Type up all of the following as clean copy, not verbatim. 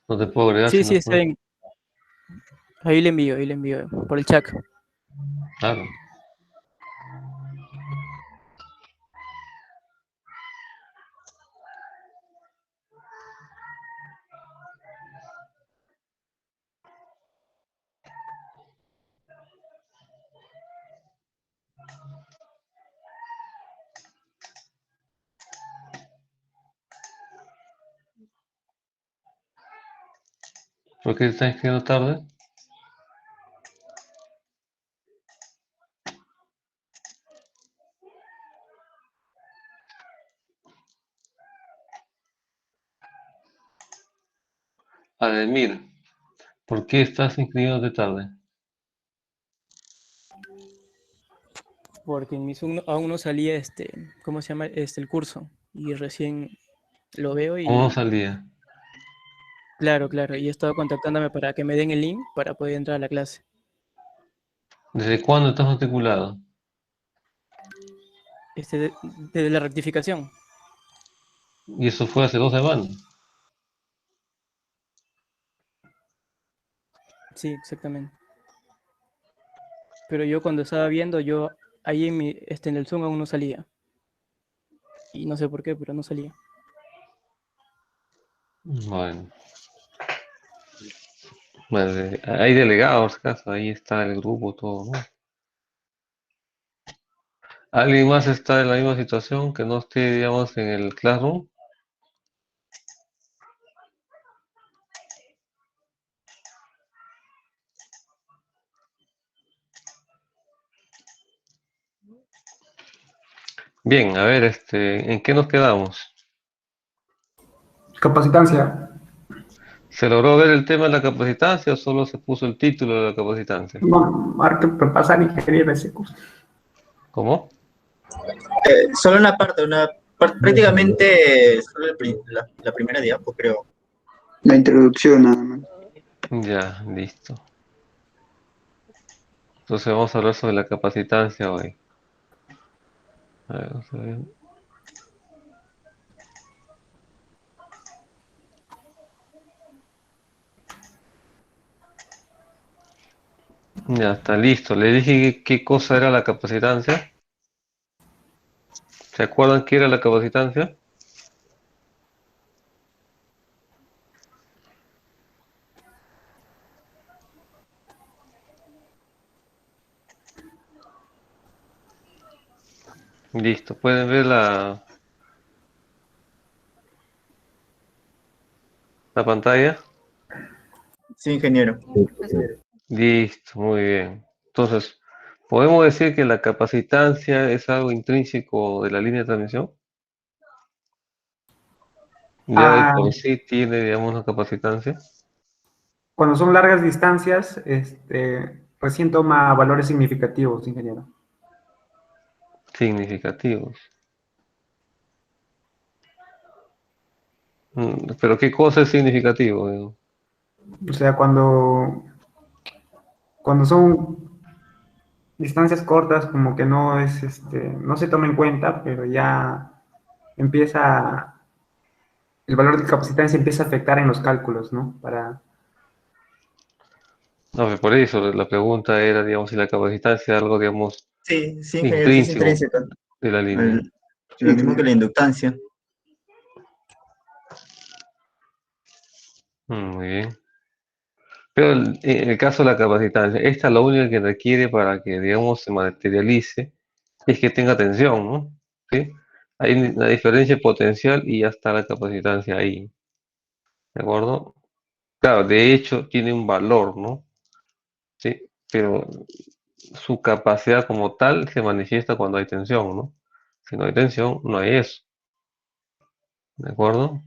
No te puedo agregar Sí, si no sí, es está por... bien. Ahí le envío por el chat. Claro. ¿Por qué te estás escribiendo tarde? Ademir, ¿por qué estás inscribiéndote tarde? Porque en mi Zoom aún no salía ¿cómo se llama? El curso. Y recién lo veo ¿Cómo no y, salía? claro, claro, y he estado contactándome para que me den el link para poder entrar a la clase. ¿Desde cuándo estás matriculado? Desde la rectificación. Y eso fue hace 2 semanas. Sí, exactamente. Pero yo cuando estaba viendo, ahí en el Zoom aún no salía. Y no sé por qué, pero no salía. Bueno, bueno, hay delegados, ¿acaso? Ahí está el grupo, todo, ¿no? ¿Alguien más está en la misma situación que no esté, digamos, en el Classroom? Bien, a ver, ¿en qué nos quedamos? Capacitancia. ¿Se logró ver el tema de la capacitancia o solo se puso el título de la capacitancia? No, pasar ingeniería de ese curso. ¿Cómo? Solo una parte, prácticamente solo la primera diapo, creo. La introducción nada más. Ya, listo. Entonces vamos a hablar sobre la capacitancia hoy. A ver, vamos a ver. Ya está listo. Le dije qué cosa era la capacitancia. ¿Se acuerdan qué era la capacitancia? Listo. ¿Pueden ver la pantalla? Sí, ingeniero. Listo, muy bien. Entonces, ¿podemos decir que la capacitancia es algo intrínseco de la línea de transmisión? Ya de Ah, por sí tiene, digamos, una capacitancia. cuando son largas distancias, recién toma valores significativos, ingeniero. Significativos. Pero ¿qué cosa es significativo? Digamos? O sea, cuando son distancias cortas, como que no es, no se toma en cuenta, pero ya empieza, el valor de capacitancia empieza a afectar en los cálculos, ¿no? No, pues por eso la pregunta era, digamos, si la capacitancia es algo, digamos, Sí, sí, ingeniero, sí es intrínseco intrínseca. de la línea. El- Sí, lo mismo que la ingeniero. inductancia. Muy bien. Pero en el caso de la capacitancia, esta lo único que requiere para que, digamos, se materialice es que tenga tensión, ¿no? ¿Sí? Hay una diferencia potencial y ya está la capacitancia ahí, ¿de acuerdo? Claro, de hecho tiene un valor, ¿no? Sí, pero su capacidad como tal se manifiesta cuando hay tensión, ¿no? Si no hay tensión, no hay eso, ¿de acuerdo?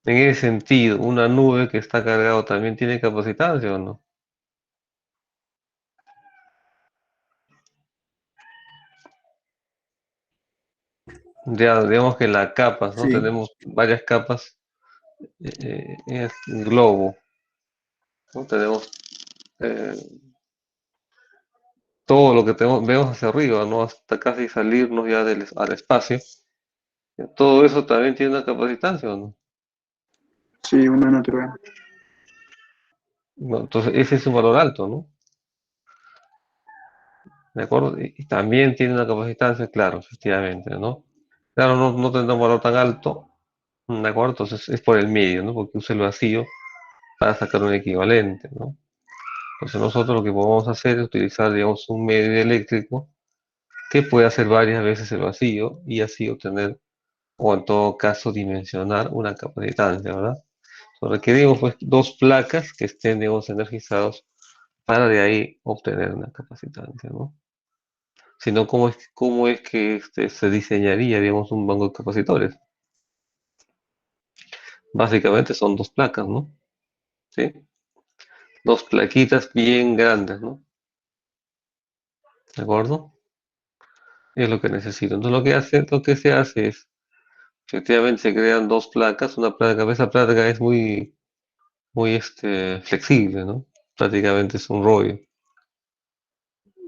En ese sentido, una nube que está cargada también tiene capacitancia o no. Ya digamos que las capas, ¿no? Sí. Tenemos varias capas en el globo, ¿no? Tenemos eh, todo lo que vemos hacia arriba, ¿no? Hasta casi salirnos ya al espacio. Todo eso también tiene una capacitancia, ¿o no? Sí, una natural. ¿no? Entonces, ese es un valor alto, ¿no? ¿De acuerdo? Y también tiene una capacitancia, claro, efectivamente, ¿no? Claro, no tendrá un valor tan alto, ¿de acuerdo? Entonces es por el medio, ¿no? Porque usa el vacío para sacar un equivalente, ¿no? Entonces nosotros lo que podemos hacer es utilizar, digamos, un medio eléctrico que puede hacer varias veces el vacío y así obtener, o en todo caso, dimensionar una capacitancia, ¿verdad? Requerimos pues dos placas que estén, digamos, energizados para de ahí obtener una capacitancia, ¿no? Si no, cómo es que se diseñaría, digamos, un banco de capacitores? Básicamente son dos placas, ¿no? ¿Sí? Dos plaquitas bien grandes, ¿no? ¿De acuerdo? Es lo que necesito. Entonces lo que se hace es, efectivamente se crean dos placas, una placa, esa placa es muy flexible, ¿no? Prácticamente es un rollo,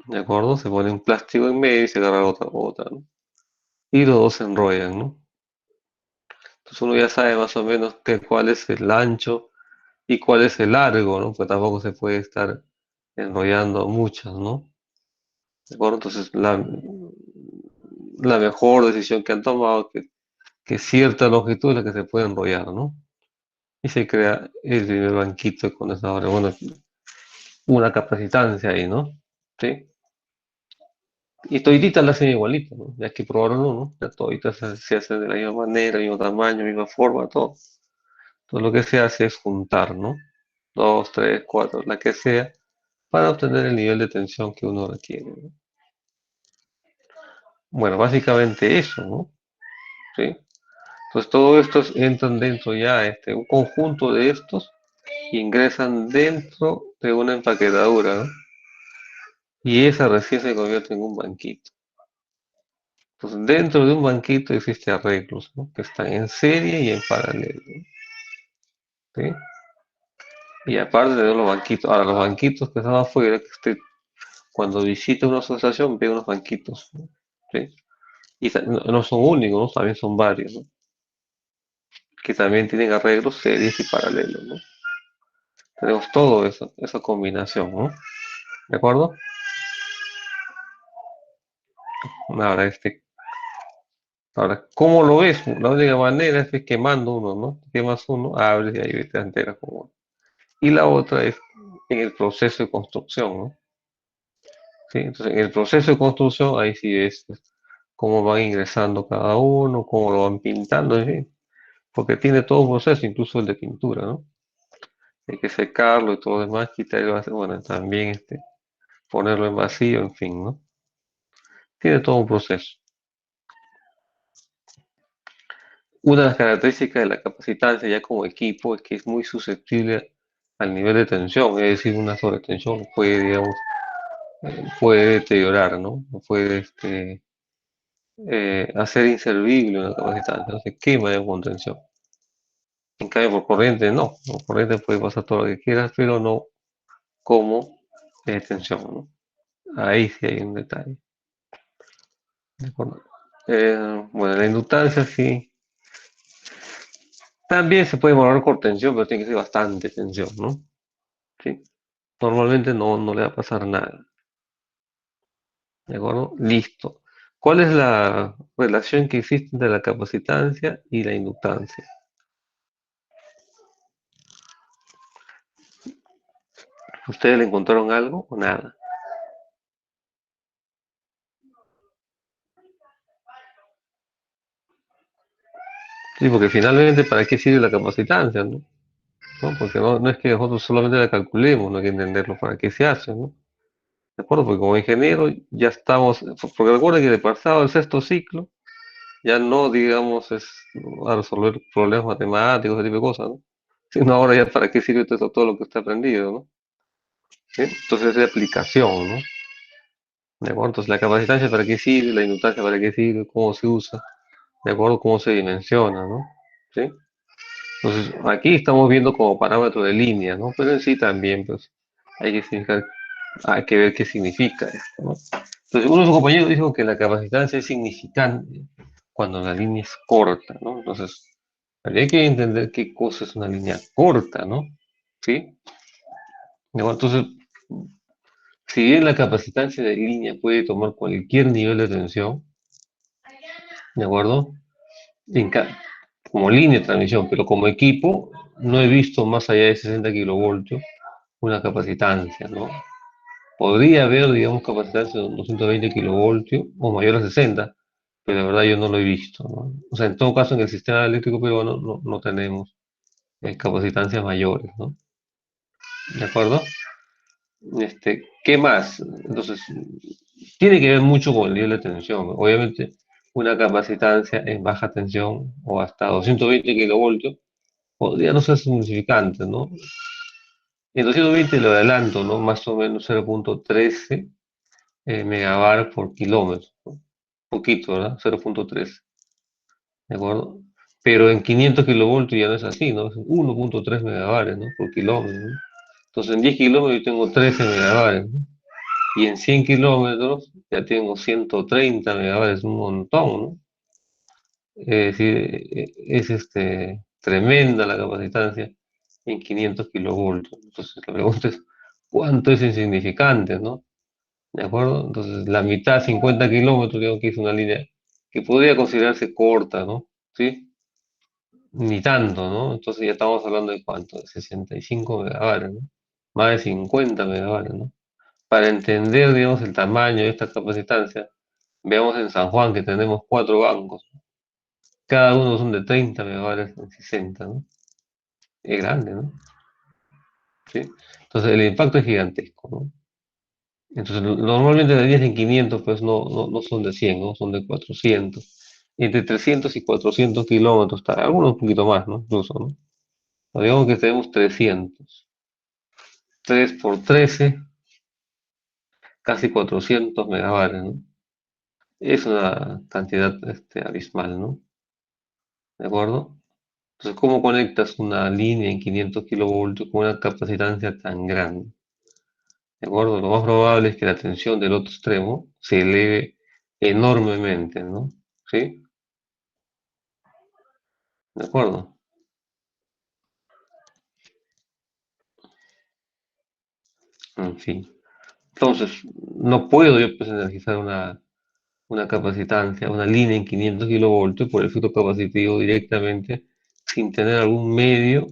¿de acuerdo? Se pone un plástico en medio y se agarra otra, ¿no? Y los dos se enrollan, ¿no? Entonces uno ya sabe más o menos cuál es el ancho y cuál es el largo, ¿no? Pues tampoco se puede estar enrollando muchas, ¿no? ¿De acuerdo? Entonces la mejor decisión que han tomado es que cierta longitud es la que se puede enrollar, ¿no? Y se crea el primer banquito con esa hora, bueno, una capacitancia ahí, ¿no? ¿Sí? Y todititas la hacen igualito, ¿no? Ya que probaron uno, ya toditas se hacen de la misma manera, mismo tamaño, misma forma, todo. Entonces lo que se hace es juntar, ¿no? Dos, tres, cuatro, la que sea, para obtener el nivel de tensión que uno requiere, ¿no? Bueno, básicamente eso, ¿no? ¿Sí? Pues todos estos entran dentro ya, un conjunto de estos ingresan dentro de una empaquetadura, ¿no? Y esa recién se convierte en un banquito. Entonces, dentro de un banquito existen arreglos, ¿no? Que están en serie y en paralelo, ¿sí? Y aparte de los banquitos, ahora los banquitos que están afuera, que cuando visita una asociación ve unos banquitos, ¿no? ¿Sí? Y no son únicos, ¿no? También son varios, ¿no? Que también tienen arreglos series y paralelos, ¿no? Tenemos todo eso, esa combinación, ¿no? ¿De acuerdo? Ahora, ¿cómo lo ves? La única manera es que quemando uno, ¿no? Quemas uno, abres y ahí te enteras cómo. Y la otra es en el proceso de construcción, ¿no? ¿Sí? Entonces, en el proceso de construcción, ahí sí ves pues, cómo van ingresando cada uno, cómo lo van pintando, en fin, porque tiene todo un proceso, incluso el de pintura, ¿no? Hay que secarlo y todo lo demás, quitar el vacío, bueno, también ponerlo en vacío, en fin, ¿no? Tiene todo un proceso. Una de las características de la capacitancia ya como equipo es que es muy susceptible al nivel de tensión, es decir, una sobretensión puede, digamos, puede deteriorar, ¿no? Puede hacer inservible una capacitancia, no se quema de con tensión. En cambio, por corriente no, por corriente puede pasar todo lo que quieras, pero no como tensión, ¿no? Ahí sí hay un detalle. ¿De acuerdo? Bueno, la inductancia sí. También se puede mover por tensión, pero tiene que ser bastante tensión, ¿no? Sí. Normalmente no le va a pasar nada. ¿De acuerdo? Listo. ¿Cuál es la relación que existe entre la capacitancia y la inductancia? ¿Ustedes le encontraron algo o nada? Sí, porque finalmente, ¿para qué sirve la capacitancia, no? ¿No? Porque no es que nosotros solamente la calculemos, no hay que entenderlo para qué se hace, ¿no? ¿De acuerdo? Porque como ingeniero ya estamos, porque recuerden que de pasado el sexto ciclo, ya no, digamos, es a resolver problemas matemáticos, ese tipo de cosas, ¿no? Sino ahora ya para qué sirve todo lo que está aprendido, ¿no? ¿Sí? Entonces es de aplicación, ¿no? ¿De acuerdo? Entonces la capacitancia para qué sirve, la inductancia para qué sirve, cómo se usa, ¿de acuerdo? Cómo se dimensiona, ¿no? ¿Sí? Entonces aquí estamos viendo como parámetro de línea, ¿no? Pero en sí también, pues, hay que ver qué significa esto, ¿no? Entonces uno de sus compañeros dijo que la capacitancia es significante cuando la línea es corta, ¿no? Entonces Habría que entender qué cosa es una línea corta, ¿no? ¿Sí? ¿De acuerdo? Entonces, si bien la capacitancia de línea puede tomar cualquier nivel de tensión, ¿de acuerdo? En ca- Como línea de transmisión, pero como equipo no he visto más allá de 60 kilovoltios una capacitancia, ¿no? Podría haber, digamos, capacitancia de 220 kilovoltios o mayor a 60, pero la verdad yo no lo he visto, ¿no? O sea, en todo caso en el sistema eléctrico peruano no tenemos capacitancias mayores, ¿no? ¿De acuerdo? ¿Qué más? Entonces, tiene que ver mucho con el nivel de tensión. Obviamente, una capacitancia en baja tensión o hasta 220 kilovoltios podría no ser significante, ¿no? En 220 lo adelanto, ¿no? Más o menos 0.13 megabar por kilómetro, ¿no? Poquito, ¿verdad? 0.13, ¿de acuerdo? Pero en 500 kilovoltios ya no es así, ¿no? Es 1.3 megabares, ¿no? Por kilómetro, ¿no? Entonces en 10 kilómetros yo tengo 13 megabares, ¿no? Y en 100 kilómetros ya tengo 130 megabares, un montón, ¿no? Es decir, es tremenda la capacitancia en 500 kilovoltios. Entonces la pregunta es, ¿cuánto es insignificante, no? ¿De acuerdo? Entonces la mitad, 50 kilómetros, creo que es una línea que podría considerarse corta, ¿no? ¿Sí? Ni tanto, ¿no? Entonces ya estamos hablando de cuánto, de 65 megabares, ¿no? Más de 50 megabares, ¿no? Para entender, digamos, el tamaño de esta capacitancia, veamos en San Juan que tenemos 4 bancos. Cada uno son de 30 megabares en 60, ¿no? Es grande, ¿no? ¿Sí? Entonces el impacto es gigantesco, ¿no? Entonces normalmente las líneas en 500 pues no son de 100, ¿no? Son de 400. Entre 300 y 400 kilómetros, algunos un poquito más, ¿no? Incluso, ¿no? Pero digamos que tenemos 300. 3 por 13, casi 400 megabares, ¿no? Es una cantidad abismal, ¿no? ¿De acuerdo? Entonces, ¿cómo conectas una línea en 500 kilovoltios con una capacitancia tan grande? ¿De acuerdo? Lo más probable es que la tensión del otro extremo se eleve enormemente, ¿no? ¿Sí? ¿De acuerdo? En fin. Entonces, no puedo yo pues energizar una capacitancia, una línea en 500 kilovoltios por efecto capacitivo directamente sin tener algún medio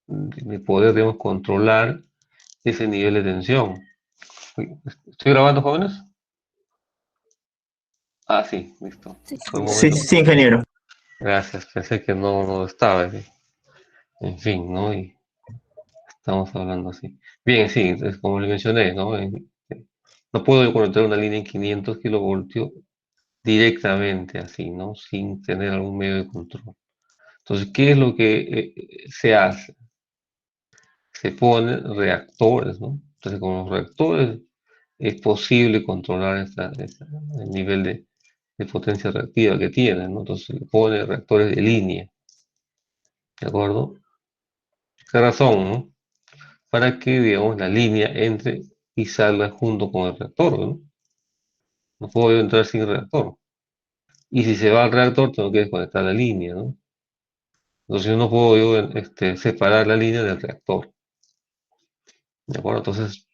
de poder, digamos, controlar ese nivel de tensión. Uy, ¿estoy grabando, jóvenes? Ah, sí, listo. Por un Sí, momento. sí, ingeniero. Gracias, pensé que no estaba. ¿Sí? En fin, ¿no? Y estamos hablando así. Bien, sí, entonces, como le mencioné, ¿no? No puedo yo conectar una línea en 500 kilovoltios directamente así, ¿no? Sin tener algún medio de control. Entonces, ¿qué es lo que se hace? Se ponen reactores, ¿no? Entonces, con los reactores es posible controlar el nivel de potencia reactiva que tienen, ¿no? Entonces, se le pone reactores de línea, ¿de acuerdo? ¿Qué razón, no? Para que, digamos, la línea entre y salga junto con el reactor, ¿no? No puedo yo entrar sin reactor. Y si se va al reactor, tengo que desconectar la línea, ¿no? Entonces yo no puedo yo separar la línea del reactor. ¿De acuerdo? Entonces,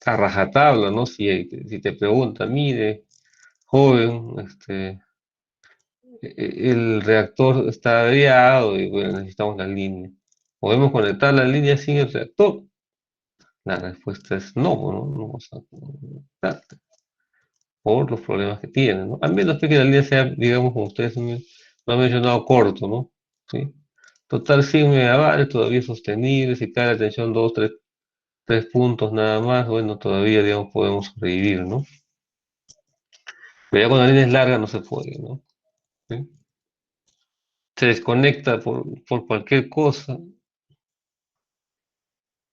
a rajatabla, ¿no? Si te preguntan, mire, joven, el reactor está averiado y bueno, necesitamos la línea. ¿Podemos conectar la línea sin el reactor? La respuesta es no, ¿no? No vamos a conectar por los problemas que tiene, ¿no? A menos que la línea sea, digamos, como ustedes lo han mencionado, corto, ¿no? ¿Sí? Total 100 megabares, todavía sostenible, si cae la tensión 2, 3 puntos nada más, bueno, todavía, digamos, podemos sobrevivir, ¿no? Pero ya cuando la línea es larga no se puede, ¿no? ¿Sí? Se desconecta por cualquier cosa,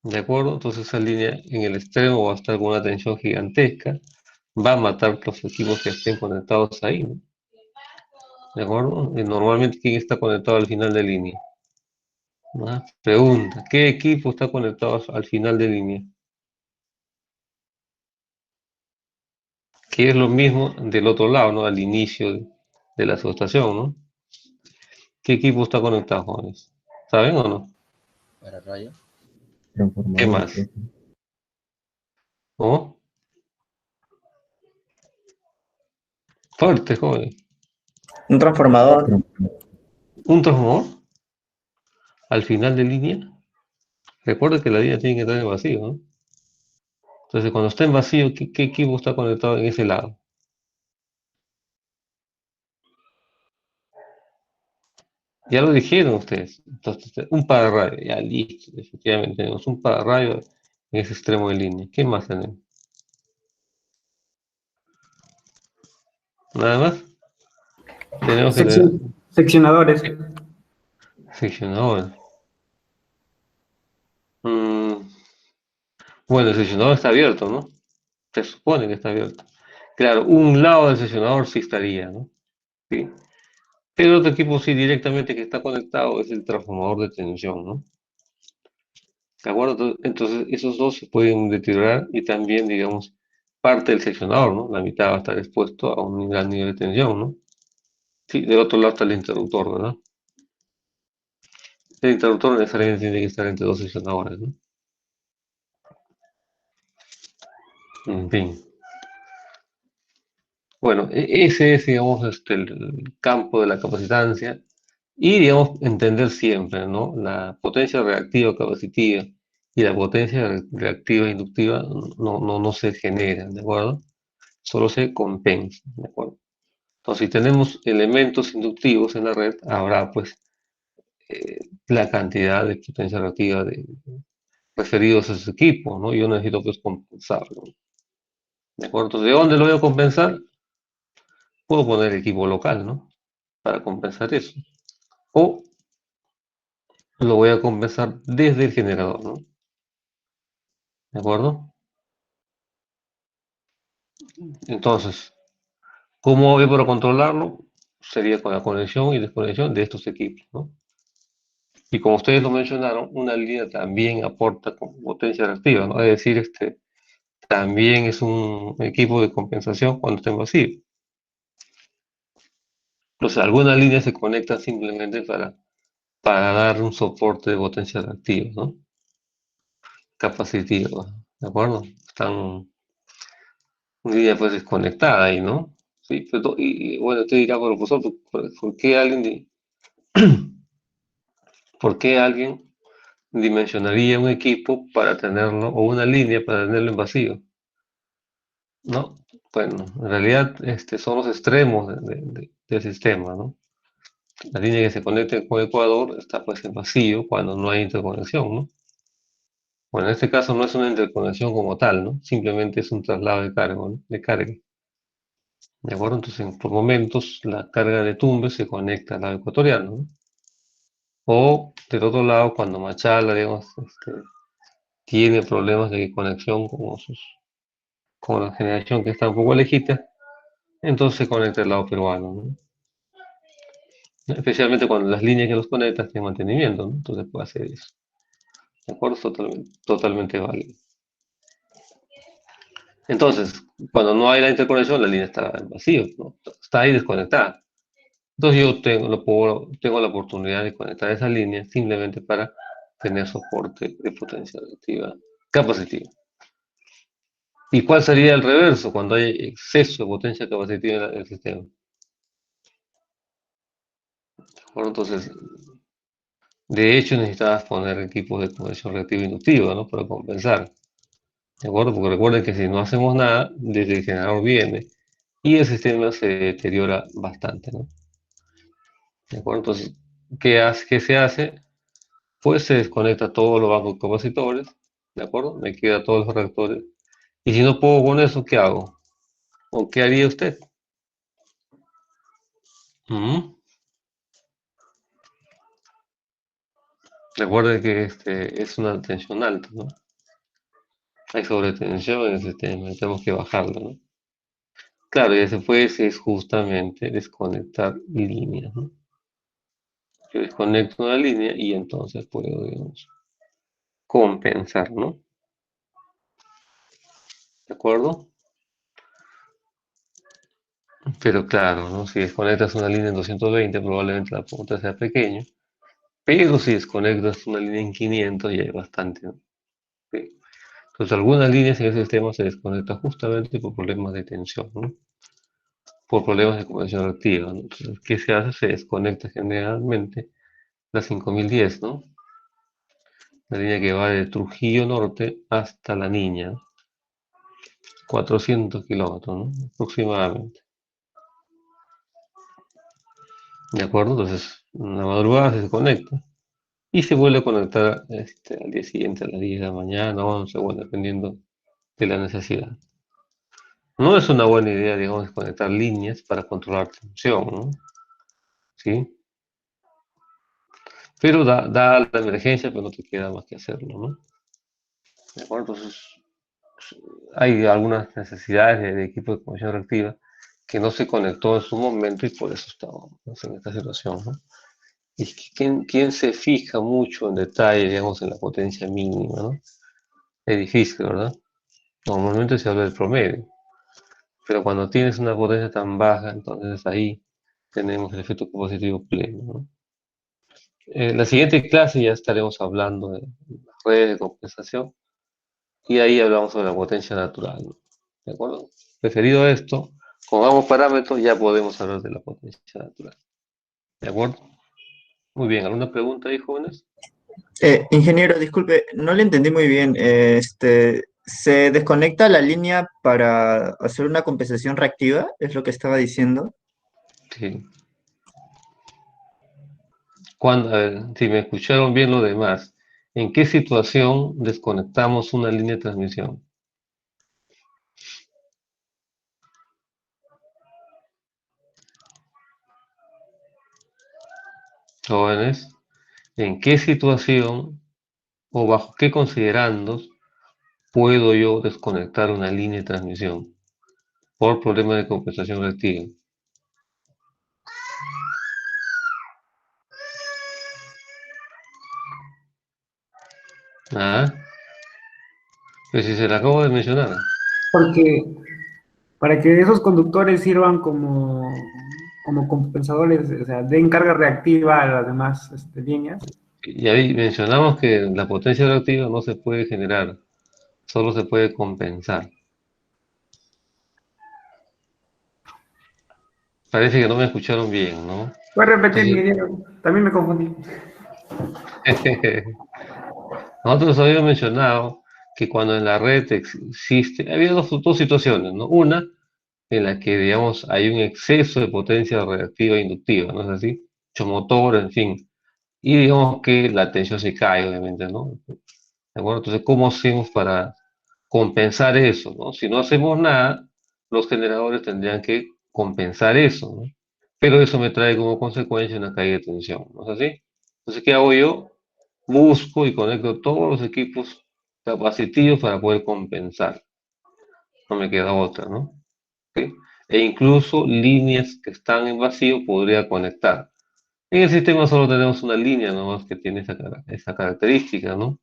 ¿de acuerdo? Entonces esa línea en el extremo va a estar con una tensión gigantesca, va a matar los equipos que estén conectados ahí, ¿no? ¿De acuerdo? Y normalmente, ¿quién está conectado al final de línea? ¿No? Pregunta, ¿qué equipo está conectado al final de línea? Que es lo mismo del otro lado, ¿no? Al inicio de la subestación, ¿no? ¿Qué equipo está conectado, jóvenes? ¿Saben o no? Para rayo. ¿Qué Transformador, más? creo. ¿Cómo? Fuerte, jóvenes. Un transformador. ¿Un transformador? Al final de línea. Recuerda que la línea tiene que estar en vacío, ¿no? Entonces, cuando está en vacío, ¿qué equipo está conectado en ese lado? Ya lo dijeron ustedes. Entonces, un pararrayo. Ya listo. Efectivamente, tenemos un pararrayo en ese extremo de línea. ¿Qué más tenemos? Nada más. Tenemos que tener Seccionadores. seccionador. Mm, bueno, el seccionador está abierto, ¿no? Se supone que está abierto. Claro, un lado del seccionador sí estaría, ¿no? Sí. El otro equipo sí directamente que está conectado es el transformador de tensión, ¿no? ¿De acuerdo? Entonces, esos dos se pueden deteriorar y también, digamos, parte del seccionador, ¿no? La mitad va a estar expuesto a un gran nivel de tensión, ¿no? Sí, del otro lado está el interruptor, ¿verdad? El interruptor necesariamente tiene que estar entre dos seccionadores, ¿no? En fin. Bueno, ese es, digamos, el campo de la capacitancia y, digamos, entender siempre, ¿no? La potencia reactiva capacitiva y la potencia reactiva inductiva no se generan, ¿de acuerdo? Solo se compensan, ¿de acuerdo? Entonces, si tenemos elementos inductivos en la red, habrá, pues, la cantidad de potencia reactiva referidos a ese equipo, ¿no? Yo necesito, pues, compensarlo, ¿de acuerdo? Entonces, ¿de dónde lo voy a compensar? Puedo poner equipo local, ¿no? Para compensar eso. O lo voy a compensar desde el generador, ¿no? ¿De acuerdo? Entonces, ¿cómo voy para controlarlo? Sería con la conexión y desconexión de estos equipos, ¿no? Y como ustedes lo mencionaron, una línea también aporta con potencia reactiva, ¿no? Es decir, también es un equipo de compensación cuando está en vacío. Entonces, algunas líneas se conectan simplemente para dar un soporte de potencia reactiva, ¿no? Capacitiva, ¿de acuerdo? Están una línea pues desconectada ahí, ¿no? Sí, pero, y bueno, usted dirá, bueno, profesor, ¿por qué por qué alguien dimensionaría un equipo para tenerlo, o una línea para tenerlo en vacío? ¿No? Bueno, en realidad son los extremos del sistema, ¿no? La línea que se conecta con Ecuador está pues en vacío cuando no hay interconexión, ¿no? Bueno, en este caso no es una interconexión como tal, ¿no? Simplemente es un traslado de carga, ¿no? De carga. ¿De acuerdo? Entonces, por momentos, la carga de Tumbes se conecta al lado ecuatoriano, ¿no? O del otro lado, cuando Machala, digamos, tiene problemas de conexión con la generación que está un poco lejita, entonces se conecta al lado peruano, ¿no? Especialmente cuando las líneas que los conectan tienen mantenimiento, ¿no? Entonces puede hacer eso. ¿De acuerdo? Es totalmente válido. Entonces, cuando no hay la interconexión, la línea está en vacío, ¿no? Está ahí desconectada. Entonces yo tengo la oportunidad de conectar esa línea simplemente para tener soporte de potencia reactiva capacitiva. ¿Y cuál sería el reverso cuando hay exceso de potencia capacitiva en el sistema? Bueno, entonces, de hecho necesitabas poner equipos de conexión reactiva inductiva, ¿no? Para compensar. ¿De acuerdo? Porque recuerden que si no hacemos nada, desde el generador viene y el sistema se deteriora bastante, ¿no? ¿De acuerdo? Entonces, ¿qué se hace? Pues se desconecta todos los bancos capacitores, ¿de acuerdo? Me queda todos los reactores. Y si no puedo con eso, ¿qué hago? ¿O qué haría usted? ¿Mm? Recuerde que es una tensión alta, ¿no? Hay sobretensión en el sistema, y tenemos que bajarla, ¿no? Claro, y ese pues es justamente desconectar líneas, ¿no? Yo desconecto una línea y entonces puedo, digamos, compensar, ¿no? ¿De acuerdo? Pero claro, ¿no? Si desconectas una línea en 220, probablemente la punta sea pequeña. Pero si desconectas una línea en 500, ya hay bastante, ¿no? Sí. Entonces, algunas líneas en el sistema se desconectan justamente por problemas de tensión, ¿no? Por problemas de conversión reactiva, ¿no? Entonces, ¿qué se hace? Se desconecta generalmente la 5010, ¿no? La línea que va de Trujillo Norte hasta La Niña, 400 kilómetros, ¿no? Aproximadamente. ¿De acuerdo? Entonces, en la madrugada se desconecta y se vuelve a conectar al día siguiente a las 10 de la mañana, 11, bueno, dependiendo de la necesidad. No es una buena idea, digamos, conectar líneas para controlar tensión, ¿no? ¿Sí? Pero da la emergencia, pero no te queda más que hacerlo, ¿no? ¿De acuerdo? Entonces, hay algunas necesidades de equipo de conversión reactiva que no se conectó en su momento y por eso estamos en esta situación, ¿no? Y ¿quién se fija mucho en detalle, digamos, en la potencia mínima, ¿no? Es difícil, ¿verdad? Normalmente se habla del promedio, pero cuando tienes una potencia tan baja, entonces ahí tenemos el efecto compositivo pleno, ¿no? En la siguiente clase ya estaremos hablando de las redes de compensación y ahí hablamos sobre la potencia natural, ¿no? ¿De acuerdo? Referido a esto, como ambos parámetros ya podemos hablar de la potencia natural. ¿De acuerdo? Muy bien, ¿alguna pregunta ahí, jóvenes? Ingeniero, disculpe, no le entendí muy bien. ¿Se desconecta la línea para hacer una compensación reactiva? ¿Es lo que estaba diciendo? Sí. A ver, si me escucharon bien lo demás, ¿en qué situación desconectamos una línea de transmisión? Jóvenes, ¿en qué situación o bajo qué considerandos puedo yo desconectar una línea de transmisión por problema de compensación reactiva? Ah, pues si se la acabo de mencionar. Porque para que esos conductores sirvan como compensadores, o sea, den carga reactiva a las demás líneas. Y ahí mencionamos que la potencia reactiva no se puede generar, solo se puede compensar. Parece que no me escucharon bien, ¿no? Voy a repetir, Entonces, ingeniero, también me confundí. nosotros habíamos mencionado que cuando en la red existe, había dos situaciones, ¿no? Una en la que, digamos, hay un exceso de potencia reactiva e inductiva, ¿no es así? Mucho motor, en fin. Y digamos que la tensión se cae, obviamente, ¿no? ¿De acuerdo? Entonces, ¿cómo hacemos para compensar eso, ¿no? Si no hacemos nada, los generadores tendrían que compensar eso, ¿no? Pero eso me trae como consecuencia una caída de tensión, ¿no es así? Entonces, ¿qué hago yo? Busco y conecto todos los equipos capacitivos para poder compensar. No me queda otra, ¿no? ¿Sí? E incluso líneas que están en vacío podría conectar. En el sistema solo tenemos una línea nomás que tiene esa característica, ¿no?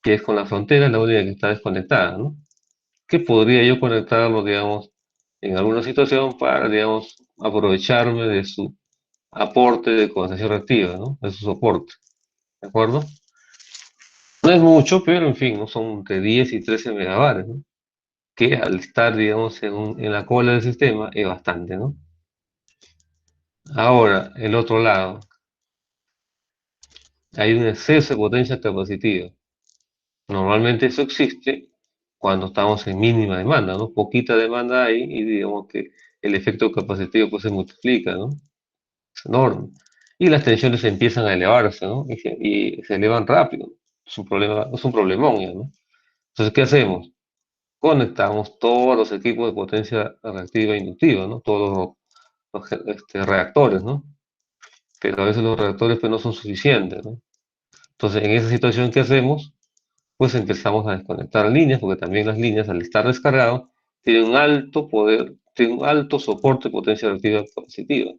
Que es con la frontera, la única que está desconectada, ¿no? Que podría yo conectarlo, digamos, en alguna situación para, digamos, aprovecharme de su aporte de condensación reactiva, ¿no? De su soporte, ¿de acuerdo? No es mucho, pero en fin, ¿no? Son entre 10 y 13 megabares, ¿no? Que al estar, digamos, en la cola del sistema es bastante, ¿no? Ahora, el otro lado, hay un exceso de potencia capacitiva. Normalmente eso existe cuando estamos en mínima demanda, ¿no? Poquita demanda hay y digamos que el efecto capacitivo pues se multiplica, ¿no? Es enorme. Y las tensiones empiezan a elevarse, ¿no? Y se elevan rápido. Es un problema, es un problemón ya, ¿no? Entonces, ¿qué hacemos? Conectamos todos los equipos de potencia reactiva e inductiva, ¿no? Todos los reactores, ¿no? Pero a veces los reactores pues no son suficientes, ¿no? Entonces, en esa situación, ¿qué hacemos? Pues empezamos a desconectar líneas, porque también las líneas, al estar descargadas, tienen un alto poder, tienen un alto soporte de potencia reactiva positiva.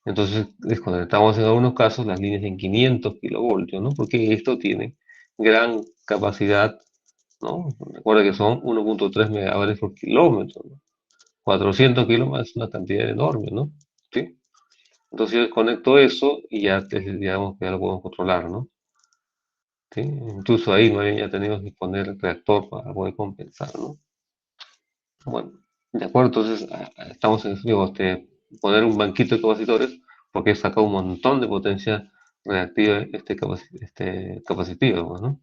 Entonces desconectamos en algunos casos las líneas en 500 kilovoltios, ¿no? Porque esto tiene gran capacidad, ¿no? Recuerda que son 1.3 megavoltios por kilómetro, ¿no? 400 kilos es una cantidad enorme, ¿no? ¿Sí? Entonces yo desconecto eso y ya, digamos que ya lo podemos controlar, ¿no? ¿Sí? Incluso ahí no ya tenemos que poner el reactor para poder compensar, ¿no? Bueno, de acuerdo, entonces estamos en digo, poner un banquito de capacitores porque saca un montón de potencia reactiva capacitiva, pues, ¿no?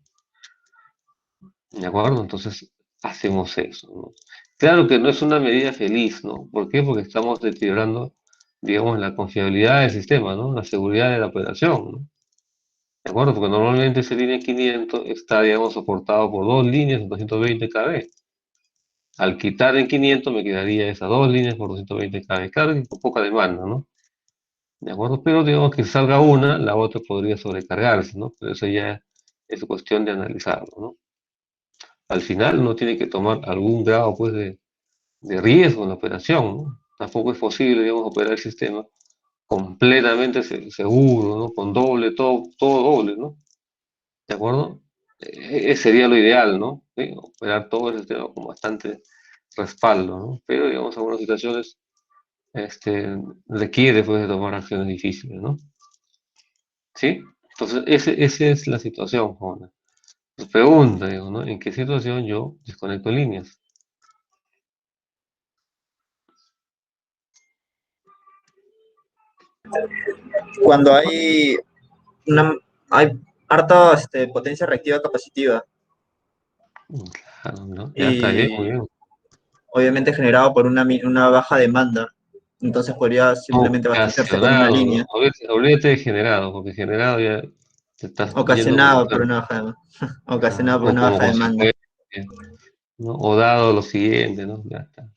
¿De acuerdo? Entonces hacemos eso, ¿no? Claro que no es una medida feliz, ¿no? ¿Por qué? Porque estamos deteriorando, digamos, la confiabilidad del sistema, ¿no? La seguridad de la operación, ¿no? ¿De acuerdo? Porque normalmente esa línea 500 está, digamos, soportado por dos líneas de 220 kV. Al quitar en 500 me quedaría esas dos líneas por 220 kV. Claro que con poca demanda, ¿no? ¿De acuerdo? Pero digamos que salga una, la otra podría sobrecargarse, ¿no? Pero eso ya es cuestión de analizarlo, ¿no? Al final uno tiene que tomar algún grado, pues, de riesgo en la operación, ¿no? Tampoco es posible, digamos, operar el sistema completamente seguro, ¿no? Con doble, todo doble, ¿no? ¿De acuerdo? Sería lo ideal, ¿no? ¿Sí? Operar todo el sistema con bastante respaldo, ¿no? Pero, digamos, algunas situaciones requiere, pues, de tomar acciones difíciles, ¿no? ¿Sí? Entonces, esa es la situación, Juana. Pues pregunta, digo, ¿no? ¿En qué situación yo desconecto líneas? Cuando una, hay harta potencia reactiva capacitiva Claro, ¿no? Ya está bien, muy y bien. obviamente generado por una baja demanda. Entonces podría simplemente abastecerse con una Ocasionado, ¿no? línea, Olvídate de generado, porque generado ya te estás yendo como ocasionado por una baja demanda. Ocasionado por o una como baja demanda. consecuencia, ¿no? O dado lo siguiente, ¿no? Ya está.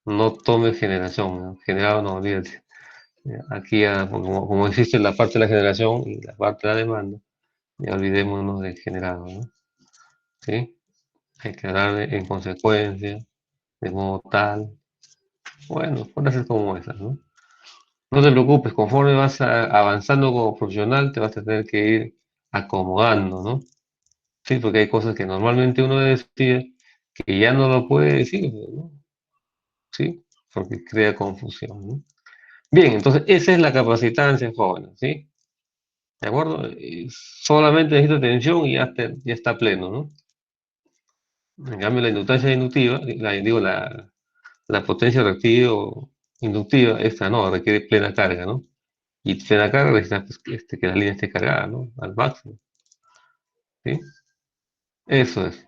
No tomes generación, ¿no? Generado no, olvídate. Aquí, como existe la parte de la generación y la parte de la demanda, ya olvidémonos del generado, ¿no? ¿Sí? Hay que darle en consecuencia, de modo tal. Bueno, frases como esas, ¿no? No te preocupes, conforme vas avanzando como profesional, te vas a tener que ir acomodando, ¿no? Sí, porque hay cosas que normalmente uno decide que ya no lo puede decir, ¿no? Sí, porque crea confusión, ¿no? Bien, entonces esa es la capacitancia en jóvenes, ¿sí? ¿De acuerdo? Solamente necesita atención y ya está pleno, ¿no? En cambio, la inductancia inductiva, la potencia reactiva o inductiva, esta no, requiere plena carga, ¿no? Y plena carga necesita pues, que la línea esté cargada, ¿no? Al máximo, ¿sí? Eso es.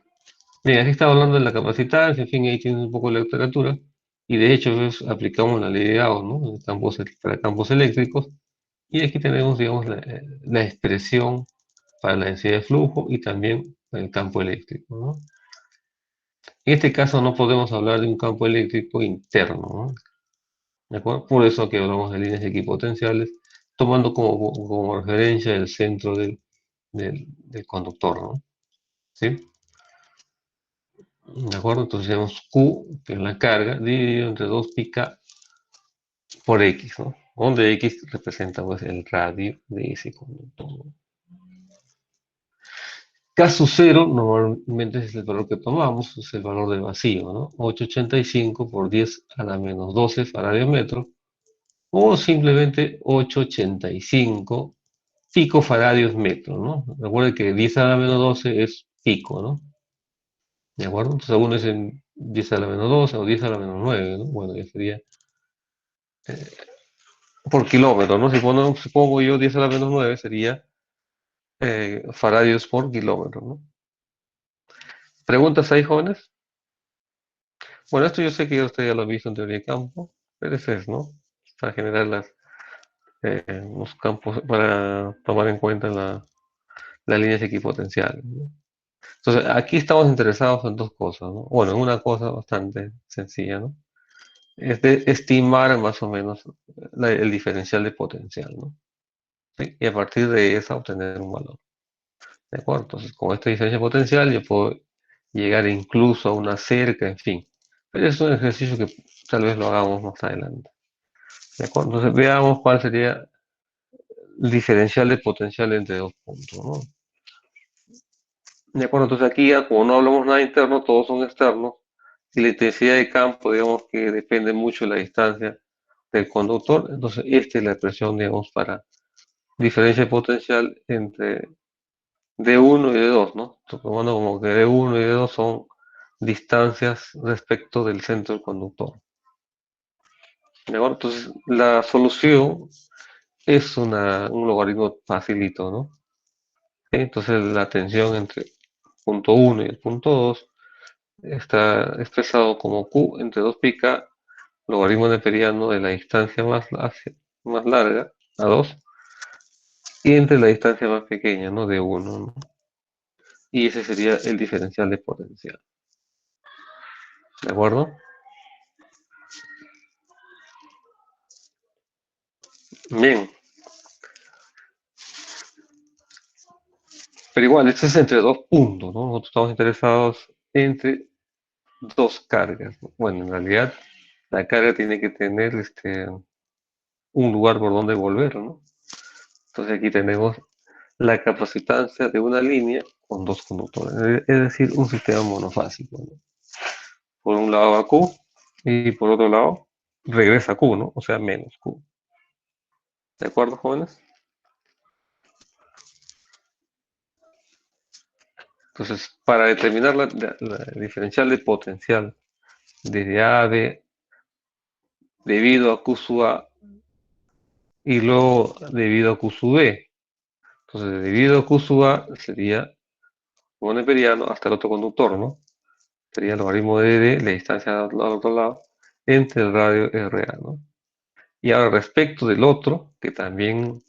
Bien, aquí estaba hablando de la capacitancia, en fin, ahí tienes un poco de la literatura, y de hecho pues, aplicamos la ley de Gauss, ¿no? Para campos eléctricos, y aquí tenemos, digamos, la expresión para la densidad de flujo y también el campo eléctrico, ¿no? En este caso no podemos hablar de un campo eléctrico interno, ¿no? ¿De acuerdo? Por eso que hablamos de líneas equipotenciales, tomando como referencia el centro del conductor, ¿no? ¿Sí? ¿De acuerdo? Entonces tenemos Q, que es la carga, dividido entre 2 pi por X, ¿no? Donde X representa pues, el radio de ese conductor, ¿no? Caso cero, normalmente es el valor que tomamos, es el valor del vacío, ¿no? 885 por 10 a la menos 12 faradios o simplemente 885 picofaradios metro, ¿no? Recuerden que 10 a la menos 12 es pico, ¿no? ¿De acuerdo? Entonces algunos dicen 10 a la menos 12 o 10 a la menos 9, ¿no? Bueno, ya sería por kilómetro, ¿no? Si pongo yo 10 a la menos 9 sería faradios por kilómetro, ¿no? ¿Preguntas ahí, jóvenes? Bueno, esto yo sé que usted ya lo ha visto en teoría de campo, pero ese es, ¿no? Para generar los campos, para tomar en cuenta las líneas equipotenciales, ¿no? Entonces, aquí estamos interesados en dos cosas, ¿no? Bueno, en una cosa bastante sencilla, ¿no? Es de estimar más o menos el diferencial de potencial, ¿no? ¿Sí? Y a partir de esa obtener un valor. ¿De acuerdo? Entonces, con esta diferencia potencial yo puedo llegar incluso a una cerca, en fin. Pero es un ejercicio que tal vez lo hagamos más adelante. ¿De acuerdo? Entonces, veamos cuál sería el diferencial de potencial entre dos puntos, ¿no? ¿De acuerdo? Entonces aquí, como no hablamos nada interno, todos son externos, y la intensidad de campo, digamos que depende mucho de la distancia del conductor. Entonces, esta es la expresión, digamos, para diferencia de potencial entre D1 y D2, ¿no? Tomando como que D1 y D2 son distancias respecto del centro del conductor. ¿De acuerdo? Entonces, la solución es un logaritmo facilito, ¿no? Entonces, la tensión entre el punto 1 y el punto 2 está expresado como Q entre 2πk, logaritmo neperiano de la distancia más larga, a 2, y entre la distancia más pequeña, ¿no? De 1, ¿no? Y ese sería el diferencial de potencial. ¿De acuerdo? Bien. Pero igual, esto es entre dos puntos, ¿no? Nosotros estamos interesados entre dos cargas, ¿no? Bueno, en realidad, la carga tiene que tener un lugar por donde volver, ¿no? Entonces aquí tenemos la capacitancia de una línea con dos conductores, es decir, un sistema monofásico, ¿no? Por un lado va Q y por otro lado regresa Q, ¿no? O sea, menos Q. ¿De acuerdo, jóvenes? Entonces, para determinar la diferencial de potencial desde A B debido a Q sub A y luego debido a Q sub B. Entonces, debido a Q sub A sería un neperiano hasta el otro conductor, ¿no? Sería el logaritmo de D, la distancia al otro lado, entre el radio RA, ¿no? Y ahora respecto del otro, que también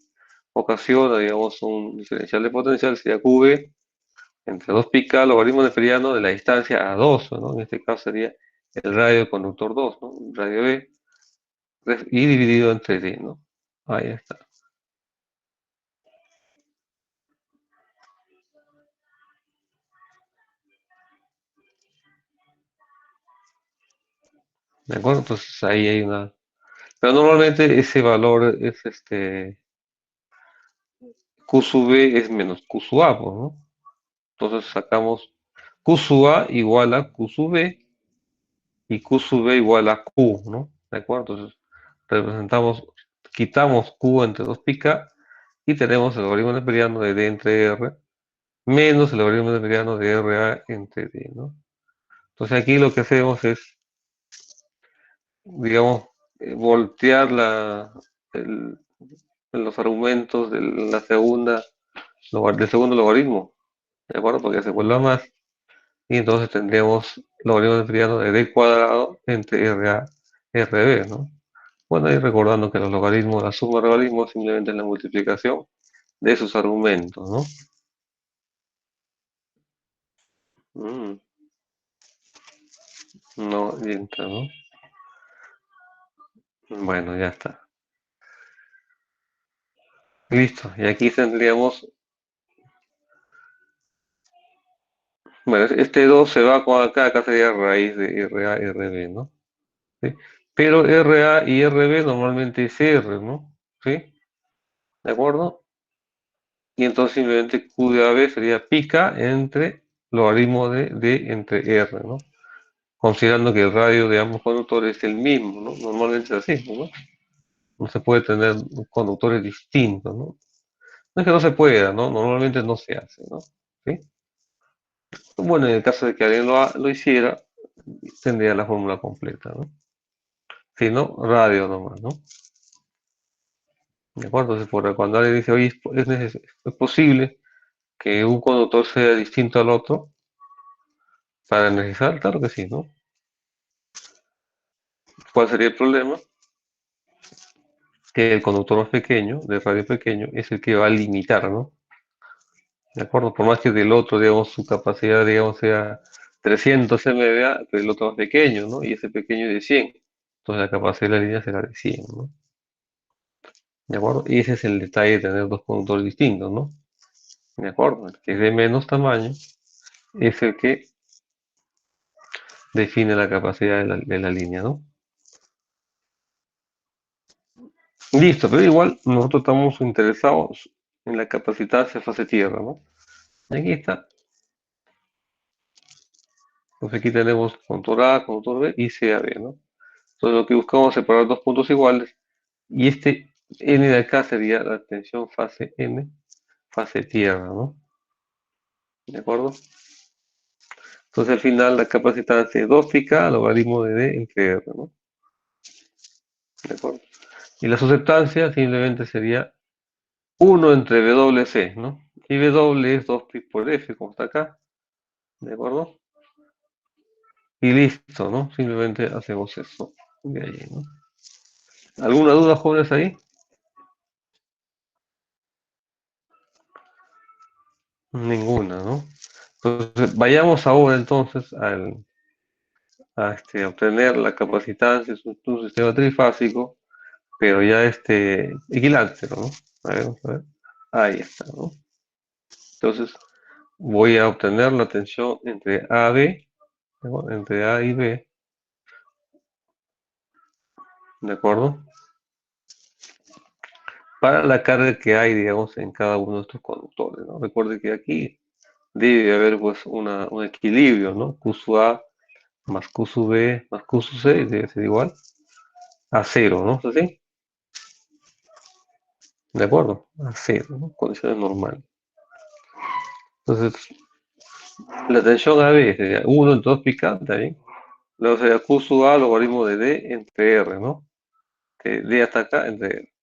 ocasiona, digamos, un diferencial de potencial, sería QB entre 2πk, logaritmo neperiano de la distancia a 2, ¿no? En este caso sería el radio del conductor 2, ¿no? Radio B, y dividido entre D, ¿no? Ahí está. ¿De acuerdo? Entonces ahí hay una... Pero normalmente ese valor es Q sub B es menos Q sub A, pues, ¿no? Entonces sacamos Q sub A igual a Q sub B y Q sub B igual a Q, ¿no? ¿De acuerdo? Entonces representamos, quitamos Q entre 2πk y tenemos el logaritmo neperiano de D entre R menos el logaritmo neperiano de RA entre D, ¿no? Entonces aquí lo que hacemos es, digamos, voltear los argumentos de la del segundo logaritmo, ¿de acuerdo? Porque se vuelva más. Y entonces tendríamos logaritmo neperiano de D cuadrado entre RA, RB, ¿no? Bueno, y recordando que los logaritmos, la suma de logaritmos simplemente es la multiplicación de sus argumentos, ¿no? No entra, ¿no? Bueno, ya está. Listo. Y aquí tendríamos, bueno, este 2 se va con acá sería raíz de RA, RB, ¿no? ¿Sí? Pero RA y RB normalmente es R, ¿no? ¿Sí? ¿De acuerdo? Y entonces simplemente Q de AB sería pica entre logaritmo de D entre R, ¿no? Considerando que el radio de ambos conductores es el mismo, ¿no? Normalmente es así, ¿no? No se puede tener conductores distintos, ¿no? No es que no se pueda, ¿no? Normalmente no se hace, ¿no? ¿Sí? Bueno, en el caso de que alguien lo hiciera, tendría la fórmula completa, ¿no? Si no, radio nomás, ¿no? ¿De acuerdo? Entonces, cuando alguien dice, oye, es posible que un conductor sea distinto al otro para energizar, claro que sí, ¿no? ¿Cuál sería el problema? Que el conductor más pequeño, de radio pequeño, es el que va a limitar, ¿no? ¿De acuerdo? Por más que del otro, digamos, su capacidad, digamos, sea 300 MVA, pero el otro más pequeño, ¿no? Y ese pequeño es de 100. Entonces la capacidad de la línea será de 100, ¿no? ¿De acuerdo? Y ese es el detalle de tener dos conductores distintos, ¿no? ¿De acuerdo? El que es de menos tamaño es el que define la capacidad de la línea, ¿no? Listo, pero igual nosotros estamos interesados en la capacitancia fase tierra, ¿no? Y aquí está. Entonces aquí tenemos conductor A, conductor B y C a B, ¿no? Entonces lo que buscamos es separar dos puntos iguales y este N de acá sería la tensión fase N, fase tierra, ¿no? ¿De acuerdo? Entonces al final la capacidad es 2πk logaritmo de D entre R, ¿no? ¿De acuerdo? Y la susceptancia simplemente sería 1 entre WC, ¿no? Y W es 2pi por F, como está acá, ¿de acuerdo? Y listo, ¿no? Simplemente hacemos eso de ahí, ¿no? ¿Alguna duda, jóvenes, ahí? Ninguna, ¿no? Entonces, vayamos ahora entonces a obtener la capacitancia de un sistema trifásico, pero ya equilátero, ¿no? A ver, vamos a ver. Ahí está, ¿no? Entonces, voy a obtener la tensión entre A, B, ¿de acuerdo? Entre A y B, ¿de acuerdo? Para la carga que hay, digamos, en cada uno de estos conductores, ¿no? Recuerde que aquí debe haber, pues, un equilibrio, ¿no? Q sub A más Q sub B más Q sub C debe ser igual a cero, ¿no? ¿Es así? ¿De acuerdo? A cero, ¿no? Condiciones normales. Entonces, la tensión AB sería 1 entre 2 picante, ¿está bien? Luego sería Q sub A logaritmo de D entre R, ¿no? Que D hasta acá entre R.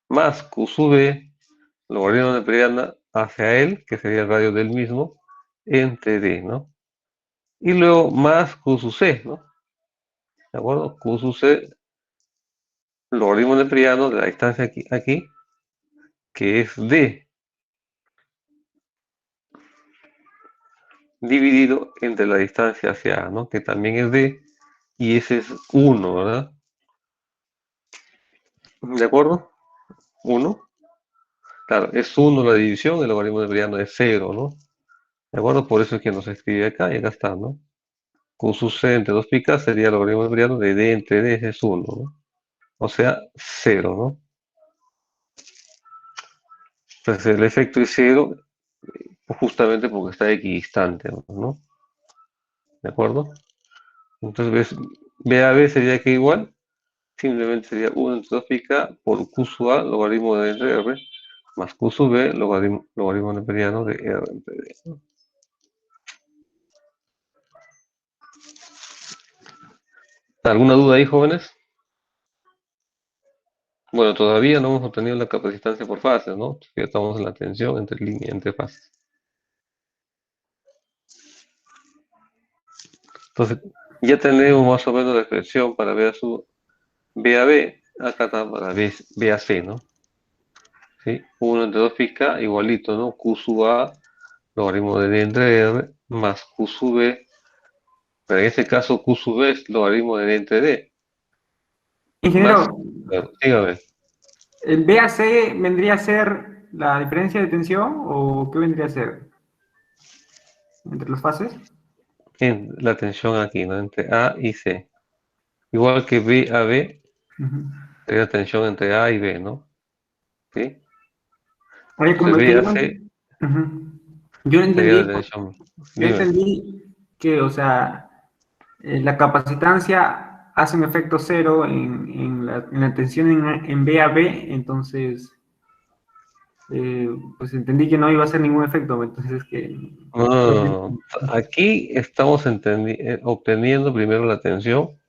Más Q sub B logaritmo de periana hacia él, que sería el radio del mismo, entre D, ¿no? Y luego más Q sub C, ¿no? ¿De acuerdo? Q sub C, logaritmo de periano de la distancia aquí, que es D, dividido entre la distancia hacia A, ¿no? Que también es D, y ese es 1, ¿verdad? ¿De acuerdo? 1. Claro, es 1 la división, el logaritmo de periano es 0, ¿no? ¿De acuerdo? Por eso es que nos escribe acá y acá está, ¿no? Q sub C entre 2 pi k sería el logaritmo de periano de D entre D, ese es 1, ¿no? O sea, 0, ¿no? Entonces el efecto es 0 justamente porque está equidistante, ¿no? ¿De acuerdo? Entonces, ¿ves? B a B sería que igual, simplemente sería 1 entre 2 pi k por Q sub A, logaritmo de entre R, más Q sub B, logaritmo neperiano de R entre D, ¿no? ¿Alguna duda ahí, jóvenes? Bueno, todavía no hemos obtenido la capacitancia por fases, ¿no? Ya estamos en la tensión entre líneas, entre fases. Entonces, ya tenemos más o menos la expresión para B a B, acá está para B a C, ¿no? ¿Sí? 1 entre 2 pi k igualito, ¿no? Q sub A, logaritmo de D entre R, más Q sub B, pero en este caso Q sub B es logaritmo de D entre D, más, Ingeniero, dígame, ¿el BAC vendría a ser la diferencia de tensión o qué vendría a ser entre las fases? en la tensión aquí, ¿no? Entre A y C. Igual que B a B, Ujú. sería la tensión entre A y B, ¿no? ¿Sí? Oye, como Entonces es que B yo, a C ujú. Yo sería entendí, la tensión. yo Dime. entendí que, o sea, la capacitancia hace un efecto cero en la tensión en B a B, entonces, pues entendí que no iba a hacer ningún efecto, entonces que... No, no, no, no. Aquí estamos obteniendo primero la tensión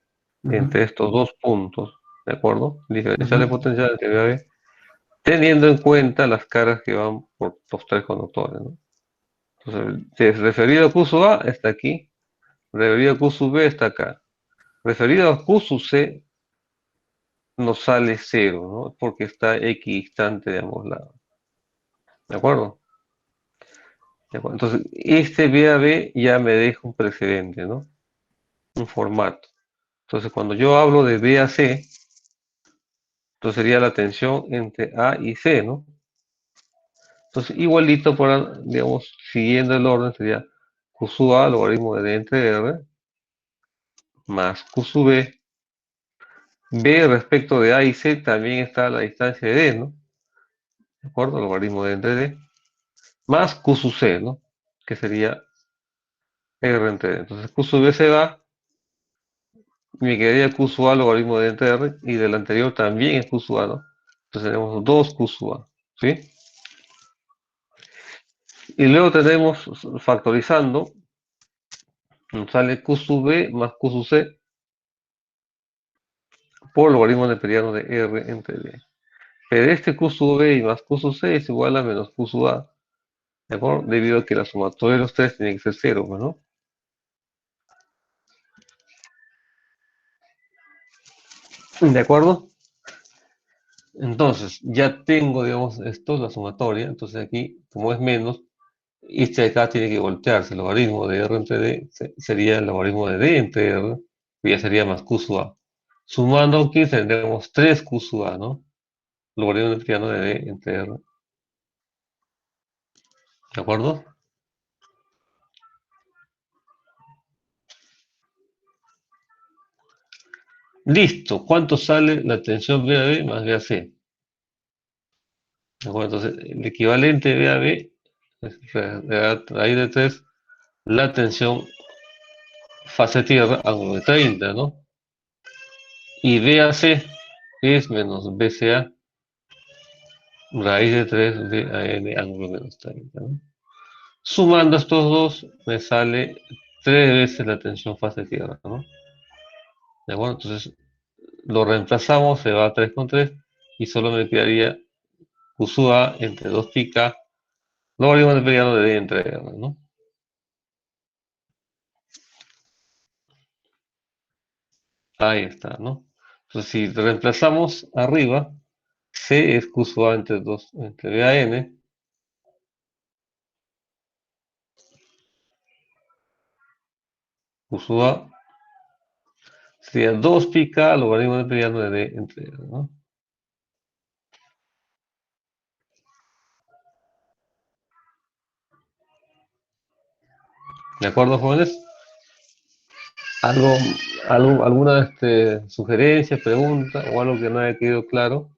Ujú, entre estos dos puntos, ¿de acuerdo? Diferencial de ujú. potencial entre B a B, teniendo en cuenta las cargas que van por los tres conductores, ¿no? Entonces, si es referido a Q sub A, está aquí, referido a Q sub B, está acá. Referido a Q sub C, nos sale cero, ¿no? Porque está equidistante de ambos lados, ¿de acuerdo? ¿De acuerdo? Entonces, este B a B ya me deja un precedente, ¿no? Un formato. Entonces, cuando yo hablo de B a C, entonces sería la tensión entre A y C, ¿no? Entonces, igualito, digamos, siguiendo el orden, sería Q sub A, logaritmo de D entre R, más Q sub B. B respecto de A y C también está a la distancia de D, ¿no? ¿De acuerdo? Logaritmo de D entre D, más Q sub C, ¿no? Que sería R entre D. Entonces Q sub B se va, y me quedaría Q sub A logaritmo de entre R, y del anterior también es Q sub A, ¿no? Entonces tenemos 2 Q sub A, ¿sí? Y luego tenemos, factorizando, nos sale Q sub B más Q sub C por logaritmo neperiano de R entre D. Pero este Q sub B y más Q sub C es igual a menos Q sub A, ¿de acuerdo? Debido a que la sumatoria de los tres tiene que ser cero, pues, ¿no? ¿De acuerdo? Entonces, ya tengo, digamos, esto, la sumatoria. Entonces aquí, como es menos, este de acá tiene que voltearse. El logaritmo de R entre D sería el logaritmo de D entre R, que ya sería más Q sub A. Sumando aquí tendremos 3 Q sub A, ¿no? Logaritmo neperiano de D entre R. ¿De acuerdo? Listo. ¿Cuánto sale la tensión VAB más VAC? ¿De acuerdo? Entonces, el equivalente VAB es raíz de 3, la tensión fase tierra, ángulo de 30, ¿no? Y BAC es menos BCA, raíz de 3 BAN, ángulo menos 30, ¿no? Sumando estos dos, me sale 3 veces la tensión fase tierra, ¿no? ¿De acuerdo? Entonces, lo reemplazamos, se va a 3 con 3, y solo me quedaría Q sub A entre 2 pi K, logaritmo neperiano de D entre R, ¿no? Ahí está, ¿no? Entonces, si reemplazamos arriba, C es Q sub A entre 2, entre BAN, Q sub A sería 2 pi K logaritmo neperiano de D entre R, ¿no? ¿De acuerdo, jóvenes? ¿Algo, alguna sugerencia, pregunta o algo que no haya quedado claro?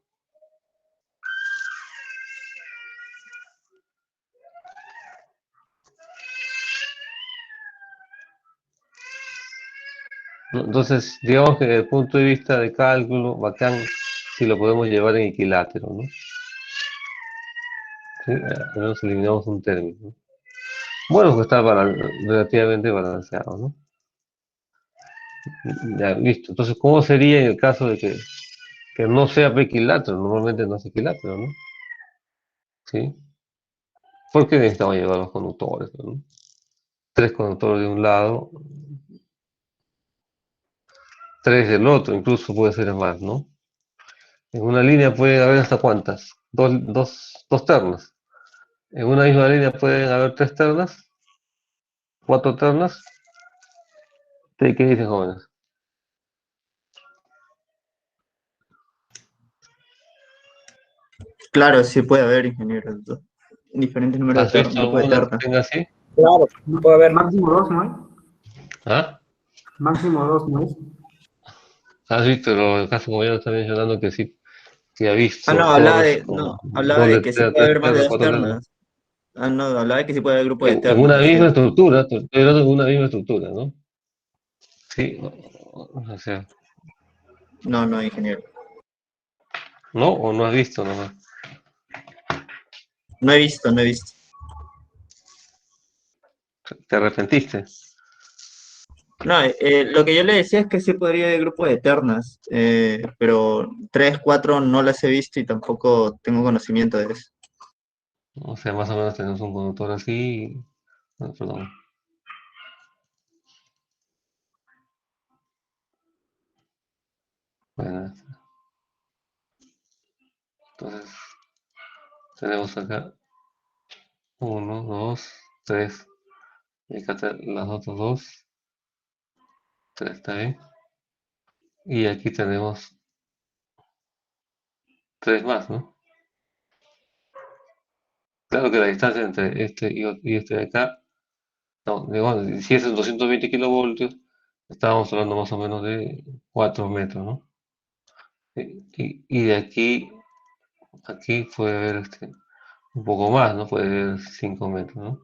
¿No? Entonces, digamos que desde el punto de vista de cálculo, bacán si lo podemos llevar en equilátero, ¿no? ¿Sí? Al menos eliminamos un término, ¿no? Bueno, pues está relativamente balanceado, ¿no? Ya, listo. Entonces, ¿cómo sería en el caso de que no sea equilátero? Normalmente no es equilátero, ¿no? ¿Sí? Porque necesitamos llevar los conductores, ¿no? 3 conductores de un lado, 3 del otro, incluso puede ser más, ¿no? En una línea puede haber hasta cuántas, dos ternas. En una misma línea pueden haber 3 ternas, 4 ternas. ¿Qué dicen, jóvenes? Claro, sí puede haber, ingeniero. Diferentes números ¿Has de visto grupos de alguna que ternas. tenga así? Claro, puede haber máximo dos, ¿no? ¿Ah? Máximo dos, ¿no? ¿Has visto? Pero el caso como yo está mencionando que sí, que ha Ah, no, visto torres con hablaba de que sí puede 3 haber más de ternas, dos 4 ternas. ternas. Ah, no, hablaba de que sí puede haber grupos de En ternas, una misma así. estructura, estoy hablando de una misma estructura, ¿no? Sí, o sea, No, no, ingeniero. ¿no? ¿O no has visto nomás? No he visto, no he visto. ¿Te arrepentiste? No, lo que yo le decía es que sí podría haber grupos de ternas, pero tres, cuatro no las he visto y tampoco tengo conocimiento de eso. O sea, más o menos tenemos un conductor así. No, perdón. Bueno, entonces tenemos acá uno, dos, tres. Y acá las otras dos, tres, ¿está bien? Y aquí tenemos tres más, ¿no? Claro que la distancia entre este y este de acá, no, digamos, si es en 220 kilovoltios, estábamos hablando más o menos de 4 metros, ¿no? Y de aquí puede haber un poco más, ¿no? Puede haber 5 metros, ¿no?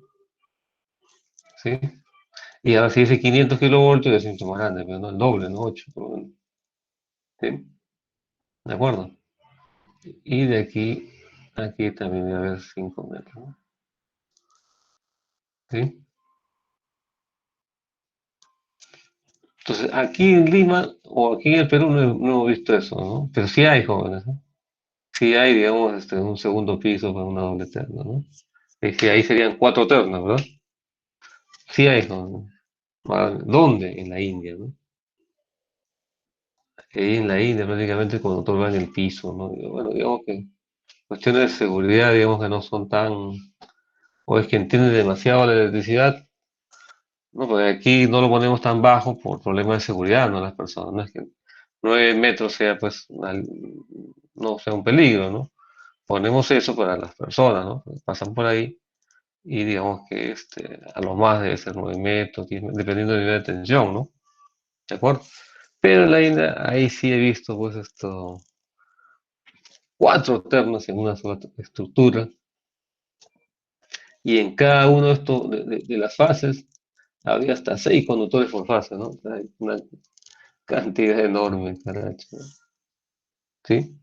¿Sí? Y ahora si dice 500 kilovoltios es mucho más grande, pero no el doble, ¿no? 8 por lo menos. ¿Sí? ¿De acuerdo? Y de aquí a aquí también debe haber 5 metros, ¿no? ¿Sí? Entonces, aquí en Lima o aquí en el Perú no hemos visto eso, ¿no? Pero sí hay jóvenes, ¿no? Sí hay, digamos, un segundo piso para una doble terna, ¿no? Es que ahí serían 4 ternas, ¿verdad? Sí hay jóvenes. Ahora, ¿dónde? En la India, ¿no? Ahí en la India prácticamente cuando otorgan el piso, ¿no? Y bueno, digamos que cuestiones de seguridad, digamos que no son tan, o es que entienden demasiado la electricidad, no, porque aquí no lo ponemos tan bajo por problemas de seguridad, ¿no? Las personas, no es que 9 metros sea pues no sea un peligro, ¿no? Ponemos eso para las personas, ¿no? Que pasan por ahí y digamos que a lo más debe ser 9 metros, 10 dependiendo del nivel de tensión, ¿no? ¿De acuerdo? Pero en la India, ahí sí he visto pues 4 ternas en una sola estructura y en cada uno de, estos, de las fases había hasta 6 conductores por fase, ¿no? O sea, hay una cantidad enorme, caracho, ¿sí?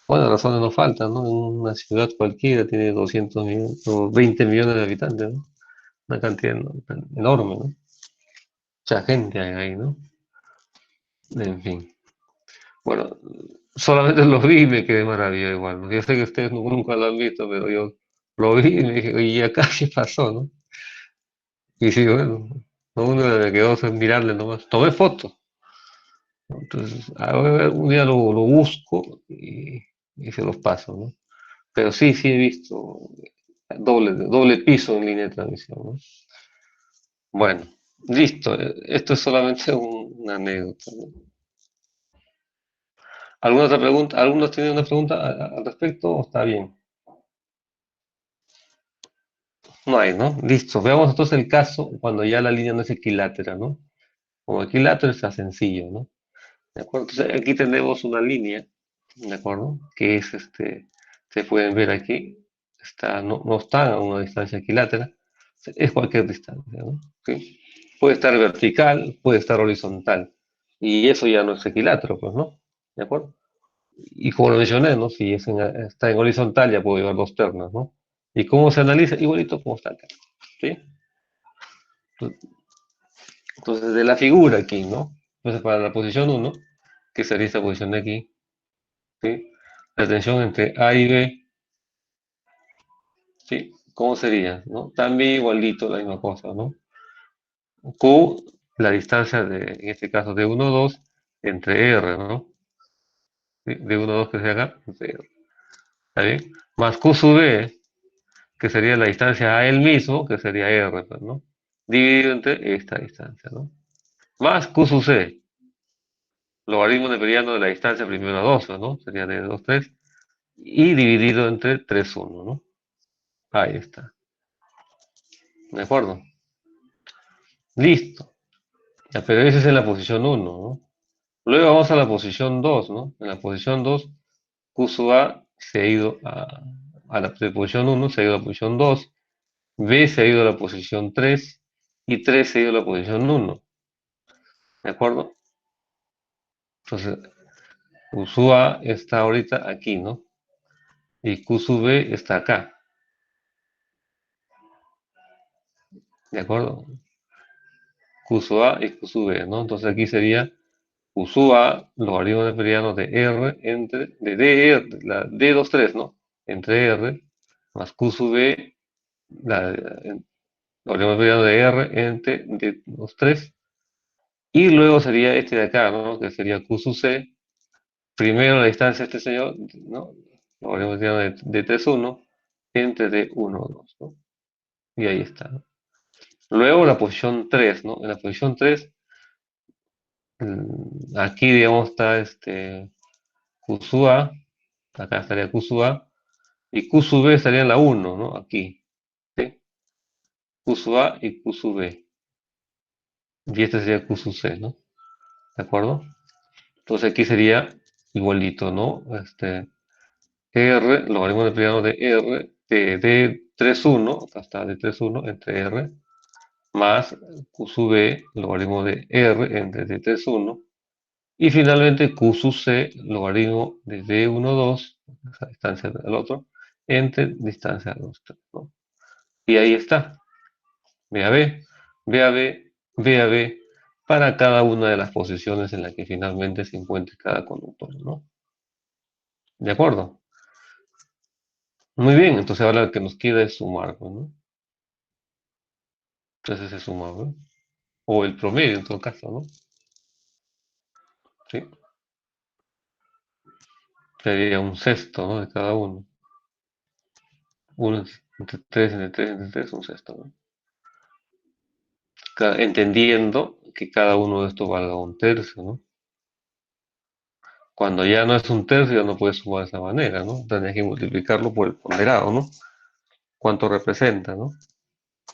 Bueno, razones no faltan, ¿no? En una ciudad cualquiera tiene 200 millones o 20 millones de habitantes, ¿no? Una cantidad enorme, ¿no? Mucha gente hay ahí, ¿no? En fin. Bueno, solamente lo vi y me quedé maravillado igual, ¿no? Yo sé que ustedes nunca lo han visto, pero yo lo vi y me dije, oye, ¿y acá qué pasó, no? Y sí, bueno, lo único que me quedó fue mirarle nomás. Tomé fotos. Entonces, un día lo busco y se los paso, ¿no? Pero sí, sí he visto doble piso en línea de transmisión, ¿no? Bueno, listo. Esto es solamente una anécdota, ¿no? ¿Alguna otra pregunta? ¿Algunos tienen una pregunta al respecto o está bien? No hay, ¿no? Listo. Veamos entonces el caso cuando ya la línea no es equilátera, ¿no? Como equilátero está sencillo, ¿no? ¿De acuerdo? Entonces aquí tenemos una línea, ¿de acuerdo? Que es se pueden ver aquí, no está a una distancia equilátera, es cualquier distancia, ¿no? ¿Sí? Puede estar vertical, puede estar horizontal, y eso ya no es equilátero, pues, ¿no? ¿De acuerdo? Y como lo mencioné, ¿no? Si está en horizontal ya puedo llevar dos ternas, ¿no? ¿Y cómo se analiza? Igualito como está acá, ¿sí? Entonces, de la figura aquí, ¿no? Entonces, para la posición uno, que sería esta posición de aquí, ¿sí? La tensión entre A y B, ¿sí? ¿Cómo sería? ¿No? También igualito la misma cosa, ¿no? Q, la distancia en este caso de 1, 2, entre R, ¿no? ¿Sí? De 1, 2 que se haga, entre R. ¿Está bien? Más Q sub B, que sería la distancia a él mismo, que sería R, pues, ¿no? Dividido entre esta distancia, ¿no? Más Q sub C, logaritmo neperiano de la distancia primero a 2, ¿no? Sería de 2, 3, y dividido entre 3, 1, ¿no? Ahí está. ¿De acuerdo? Listo. Ya, pero esa es en la posición uno, ¿no? Luego vamos a la posición 2, ¿no? En la posición 2, Q sub A se ha ido a la posición uno, se ha ido a la posición 2, B se ha ido a la posición 3 y 3 se ha ido a la posición uno. ¿De acuerdo? Entonces, Q sub A está ahorita aquí, ¿no? Y Q sub B está acá. ¿De acuerdo? Q sub A y Q sub B, ¿no? Entonces aquí sería Q sub A, logaritmo neperiano de R entre, de DR, la D23, ¿no? Entre R, más Q sub B, logaritmo neperiano de R entre D23. Y luego sería este de acá, ¿no? Que sería Q sub C. Primero la distancia de este señor, ¿no? Logaritmo neperiano de D31 entre D12, ¿no? Y ahí está, ¿no? Luego la posición 3, ¿no? En la posición 3, aquí, digamos, está Q sub A, acá estaría Q sub A, y Q sub B estaría en la 1, ¿no? Aquí, ¿sí? Q sub A y Q sub B. Y este sería Q sub C, ¿no? ¿De acuerdo? Entonces aquí sería igualito, ¿no? R, logaritmo del plano de R, de 31, acá está de 31 entre R, más Q sub B, logaritmo de R entre D31, y finalmente Q sub C, logaritmo de D12, esa distancia del otro, entre distancia de los tres, ¿no? Y ahí está, B a B, B a B, B a B, para cada una de las posiciones en las que finalmente se encuentre cada conductor, ¿no? ¿De acuerdo? Muy bien, entonces ahora lo que nos queda es sumar, pues, ¿no? Entonces se suma, ¿no? O el promedio en todo caso, ¿no? Sí, sería un sexto, ¿no? De cada uno. Uno entre 3 entre 3, un sexto, ¿no? Entendiendo que cada uno de estos valga un tercio, ¿no? Cuando ya no es un tercio, ya no puedes sumar de esa manera, ¿no? Tienes que multiplicarlo por el ponderado, ¿no? ¿Cuánto representa, ¿no?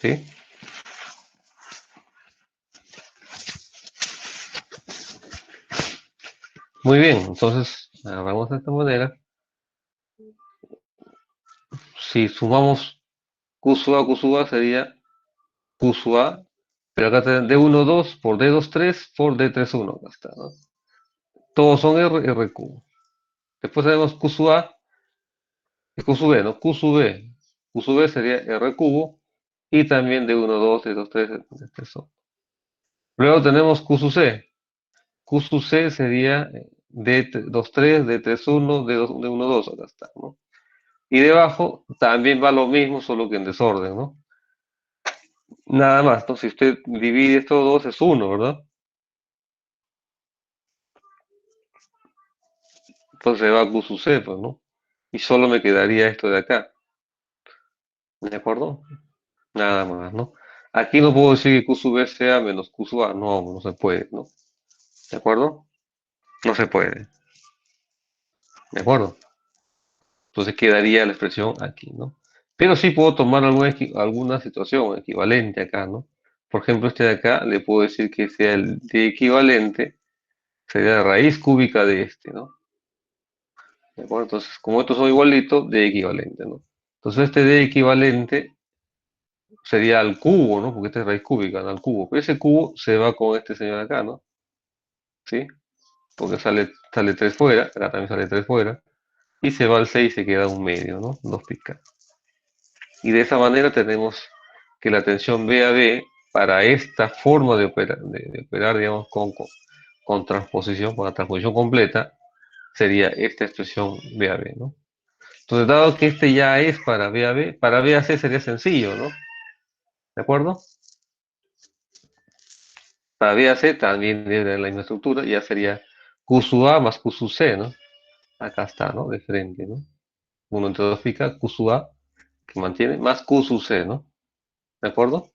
¿Sí? Muy bien, entonces, agarramos de esta manera. Si sumamos Q sub A sería Q sub A, pero acá tenemos D12 por D23 por D31, acá está, ¿no? Todos son R, R cubo. Después tenemos Q sub A y Q sub B, ¿no? Q sub B. Q sub B sería R cubo y también D12, D23, D31. Luego tenemos Q sub C. Q sub C sería D23, D31, D12, acá está, ¿no? Y debajo también va lo mismo, solo que en desorden, ¿no? Nada más, entonces si usted divide estos dos es 1, ¿verdad? Entonces va a Q sub C, pues, ¿no? Y solo me quedaría esto de acá, ¿de acuerdo? Nada más, ¿no? Aquí no puedo decir que Q sub B sea menos Q sub A, no, no se puede, ¿no? ¿De acuerdo? No se puede, ¿de acuerdo? Entonces quedaría la expresión aquí, ¿no? Pero sí puedo tomar alguna situación equivalente acá, ¿no? Por ejemplo, este de acá le puedo decir que sea el D equivalente, sería la raíz cúbica de este, ¿no? ¿De acuerdo? Entonces, como estos son igualitos, D equivalente, ¿no? Entonces este D equivalente sería al cubo, ¿no? Porque esta es raíz cúbica, ¿no? Al cubo. Pero ese cubo se va con este señor acá, ¿no? ¿Sí? Porque sale 3 fuera, acá también sale 3 fuera, y se va al 6 y se queda un medio, ¿no? 2 picas. Y de esa manera tenemos que la tensión B a B para esta forma de operar digamos, con transposición, con la transposición completa, sería esta expresión B a B, ¿no? Entonces, dado que este ya es para B a B, para B a C sería sencillo, ¿no? ¿De acuerdo? Para B a C también de la misma estructura, ya sería Q sub A más Q sub C, ¿no? Acá está, ¿no? De frente, ¿no? 1 entre 2 pica Q sub A, que mantiene, más Q sub C, ¿no? ¿De acuerdo?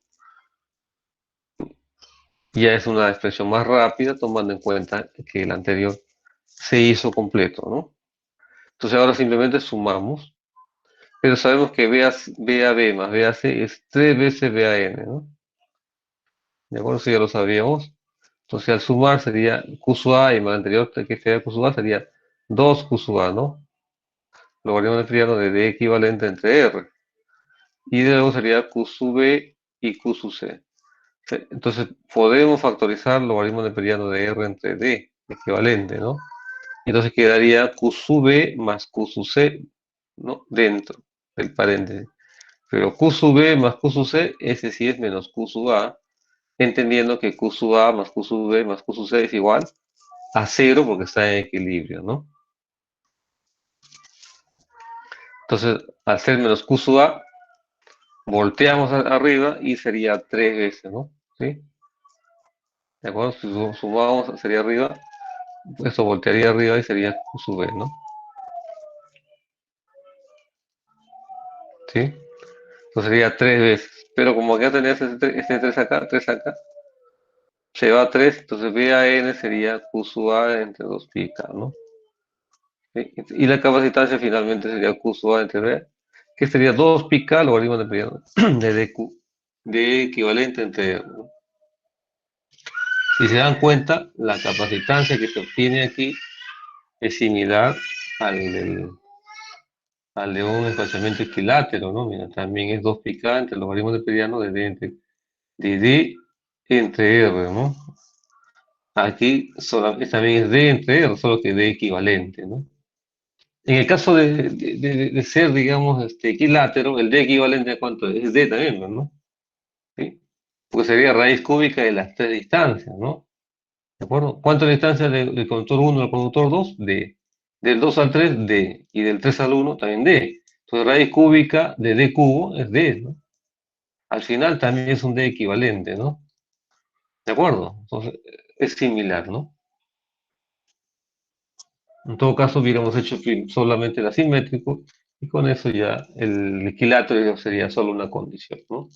Ya es una expresión más rápida, tomando en cuenta que el anterior se hizo completo, ¿no? Entonces ahora simplemente sumamos, pero sabemos que B a B más B a C es 3 veces B a N, ¿no? ¿De acuerdo? Eso ya lo sabíamos. Entonces al sumar sería Q sub A y más anterior que sería Q sub A sería 2 Q sub A, ¿no? Logaritmo neperiano de D equivalente entre R. Y luego sería Q sub B y Q sub C. Entonces podemos factorizar logaritmo neperiano de R entre D equivalente, ¿no? Entonces quedaría Q sub B más Q sub C, ¿no? Dentro del paréntesis. Pero Q sub B más Q sub C, ese sí es menos Q sub A, entendiendo que Q sub A más Q sub B más Q sub C es igual a 0 porque está en equilibrio, ¿no? Entonces, al ser menos Q sub A, volteamos arriba y sería 3 veces, ¿no? ¿Sí? ¿De acuerdo? Si sumamos, sería arriba, esto voltearía arriba y sería Q sub B, ¿no? ¿Sí? Entonces sería 3 veces. Pero como acá tenías este 3 acá, se va a 3, entonces B a N sería Q sub A entre 2 pi K, ¿no? ¿Sí? Y la capacitancia finalmente sería Q sub A entre B, que sería 2 pi K logaritmo de periodo de DQ, de equivalente entre R, ¿no? Si se dan cuenta, la capacitancia que se obtiene aquí es similar al de un espaciamiento equilátero, ¿no? Mira, también es 2 pi K entre el logaritmo de periano de D de D entre R, ¿no? Aquí también es D entre R, solo que D equivalente, ¿no? En el caso de ser, digamos, equilátero, el D equivalente a cuánto es D también, ¿no? ¿Sí? Porque sería raíz cúbica de las tres distancias, ¿no? ¿De acuerdo? ¿Cuánto es la distancia del conductor 1 al conductor 2? D. Del 2 al 3, D. Y del 3 al 1 también D. Entonces, raíz cúbica de D cubo es D, ¿no? Al final también es un D equivalente, ¿no? ¿De acuerdo? Entonces, es similar, ¿no? En todo caso, hubiéramos hecho solamente el asimétrico y con eso ya el equilátero sería solo una condición, ¿no?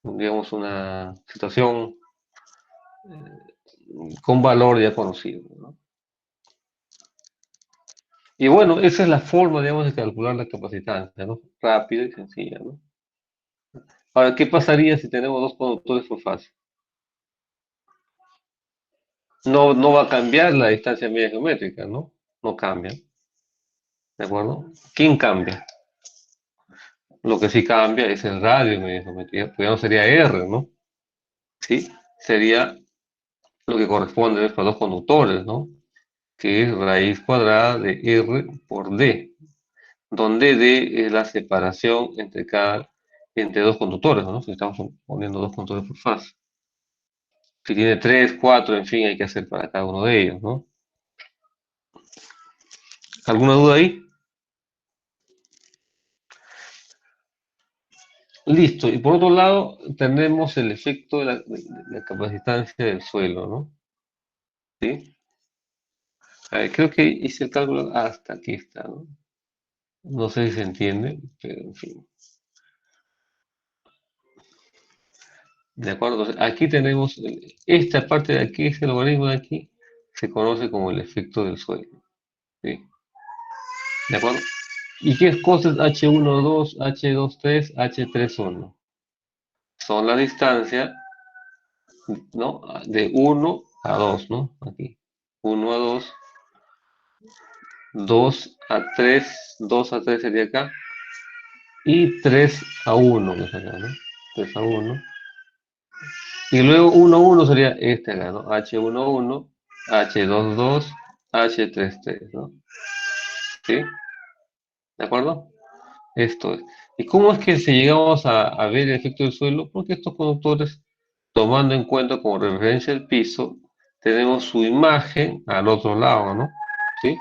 Digamos una situación con valor ya conocido, ¿no? Y bueno, esa es la forma, digamos, de calcular la capacitancia, ¿no? Rápida y sencilla, ¿no? Ahora, ¿qué pasaría si tenemos dos conductores por fase? No va a cambiar la distancia media geométrica, ¿no? No cambia, ¿de acuerdo? ¿Quién cambia? Lo que sí cambia es el radio de media geométrica, pues ya no sería R, ¿no? Sí, sería lo que corresponde a estos dos conductores, ¿no? Que es raíz cuadrada de R por D, donde D es la separación entre dos conductores, ¿no? Si estamos poniendo dos conductores por fase. Si tiene 3, 4, en fin, hay que hacer para cada uno de ellos, ¿no? ¿Alguna duda ahí? Listo. Y por otro lado, tenemos el efecto de la capacitancia del suelo, ¿no? ¿Sí? A ver, creo que hice el cálculo hasta aquí está, ¿no? No sé si se entiende, pero en fin. ¿De acuerdo? Entonces, aquí tenemos, esta parte de aquí, este logaritmo de aquí, se conoce como el efecto del suelo. ¿Sí? ¿De acuerdo? ¿Y qué cosas H12, H23, H31? Son la distancia, ¿no? De 1 a 2, ¿no? Aquí. 1 a 2, 2 a 3, 2 a 3 sería acá, y 3 a 1, que es acá, ¿no? 3 a 1. Y luego 1 a 1 sería este acá, ¿no? H11, H22, H33, ¿no? ¿Sí? ¿De acuerdo? Esto es. ¿Y cómo es que si llegamos a ver el efecto del suelo? Porque estos conductores, tomando en cuenta como referencia el piso, tenemos su imagen al otro lado, ¿no? ¿Sí?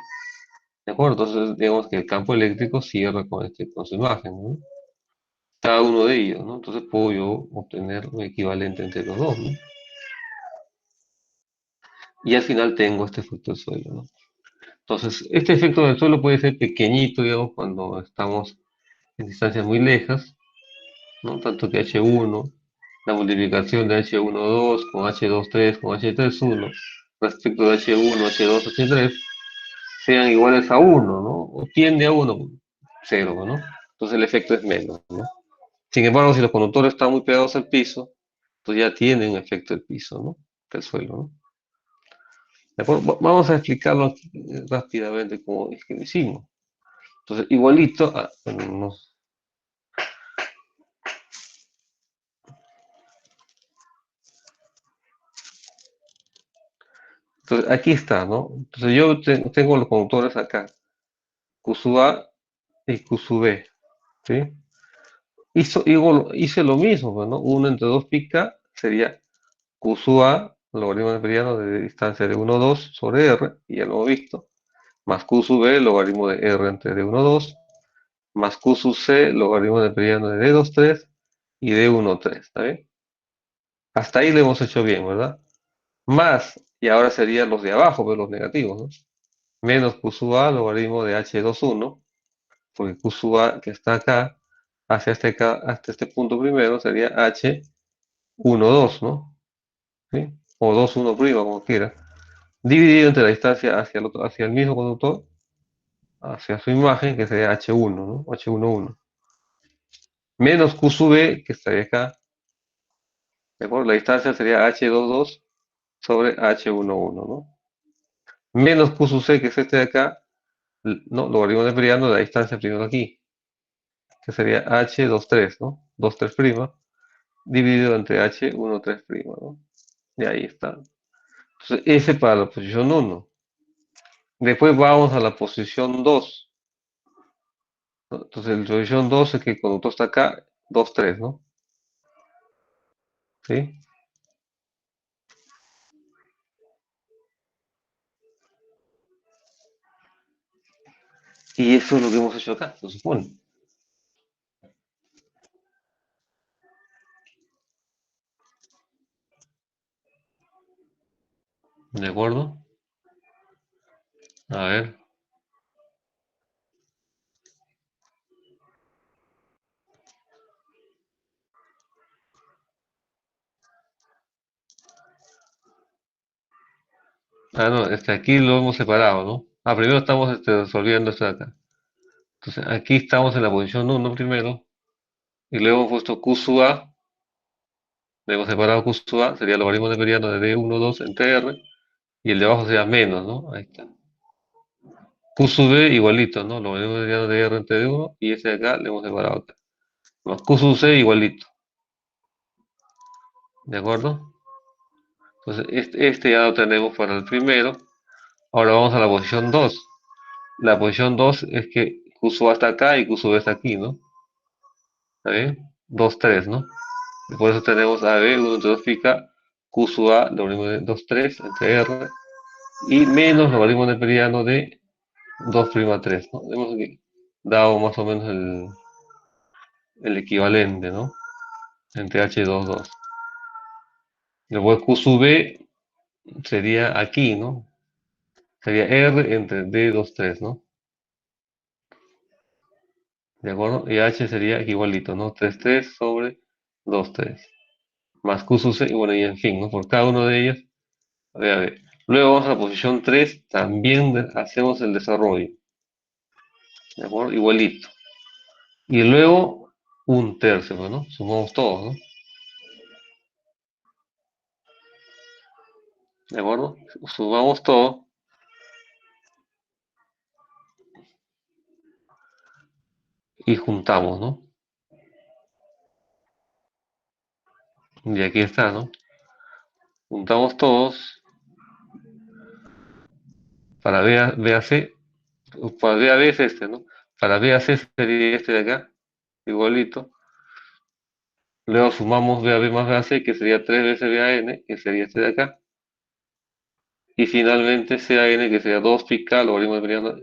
¿De acuerdo? Entonces, digamos que el campo eléctrico cierra con su imagen, ¿no? Cada uno de ellos, ¿no? Entonces puedo yo obtener un equivalente entre los dos, ¿no? Y al final tengo este efecto del suelo, ¿no? Entonces, este efecto del suelo puede ser pequeñito, digamos, cuando estamos en distancias muy lejas, ¿no? Tanto que H1, la multiplicación de H12 con H23 con H31 respecto de H1, H2, H3 sean iguales a 1, ¿no? O tiende a 1, 0, ¿no? Entonces el efecto es menos, ¿no? Sin embargo, si los conductores están muy pegados al piso, pues ya tienen un efecto del piso, ¿no? Del suelo, ¿no? ¿De acuerdo? Vamos a explicarlo aquí, rápidamente como es que lo hicimos. Entonces, igualito, bueno, entonces aquí está, ¿no? Entonces yo tengo los conductores acá, Q sub A y Q sub B, ¿sí? Hice lo mismo, pues, ¿no? 1 entre 2 pica sería Q sub A, logaritmo neperiano de distancia de 1, 2 sobre R, y ya lo hemos visto, más Q sub B, logaritmo de R entre D1, 2, más Q sub C, logaritmo neperiano de D2, 3 y D1, 3, ¿está bien? Hasta ahí lo hemos hecho bien, ¿verdad? Más, y ahora serían los de abajo, pero los negativos, ¿no? Menos Q sub A, logaritmo de H21, porque Q sub A que está acá, hasta este punto primero, sería H12, ¿no? ¿Sí? O 21', como quiera. Dividido entre la distancia hacia el mismo conductor, hacia su imagen, que sería H1, ¿no? H11. Menos Q sub B, que estaría acá. ¿De acuerdo? La distancia sería H22 sobre H11, ¿no? Menos Q sub C, que es este de acá, ¿no? Logaritmo de periano de la distancia primero aquí, que sería H23, ¿no? 23', dividido entre H1, 3', ¿no? Y ahí está. Entonces, ese para la posición 1. Después vamos a la posición 2, ¿no? Entonces, la posición 2 es que el conductor está acá, 2, 3, ¿no? ¿Sí? Y eso es lo que hemos hecho acá, se supone. ¿De acuerdo? A ver. Ah, no, aquí lo hemos separado, ¿no? Ah, primero estamos resolviendo esto de acá. Entonces, aquí estamos en la posición 1 primero, y luego hemos puesto Q sub A, le hemos separado Q sub A, sería el logaritmo de mediano de D1, 2 entre R, y el de abajo sería menos, ¿no? Ahí está. Q sub B igualito, ¿no? Logaritmo de mediano de R entre D1, y ese de acá le hemos separado acá. Más Q sub C igualito, ¿de acuerdo? Entonces, este ya lo tenemos para el primero. Ahora vamos a la posición 2. La posición 2 es que Q sub A está acá y Q sub B está aquí, ¿no? ¿Está bien? 2, 3, ¿no? Y por eso tenemos AB, 1 entre 2 pica Q sub A, logaritmo de 2, 3 entre R, y menos logaritmo neperiano de 2' 3, ¿no? Hemos dado más o menos el equivalente, ¿no? Entre H 2, 2. Luego Q sub B sería aquí, ¿no? Sería R entre D 2, 3, ¿no? ¿De acuerdo? Y H sería igualito, ¿no? 3, 3 sobre 2, 3. Más Q sub C, y bueno, y en fin, ¿no? Por cada uno de ellos, a ver. Luego vamos a la posición 3, también hacemos el desarrollo, ¿de acuerdo? Igualito. Y luego un tercio, pues, ¿no? Sumamos todos, ¿no? ¿De acuerdo? Sumamos todo y juntamos, ¿no? Y aquí está, ¿no? Juntamos todos para BAC, para BAB es este, ¿no? Para BAC sería este de acá, igualito. Luego sumamos BAB más BAC, que sería 3 veces BAN, que sería este de acá. Y finalmente CAN, que sería 2 pi K, logaritmo de mediano.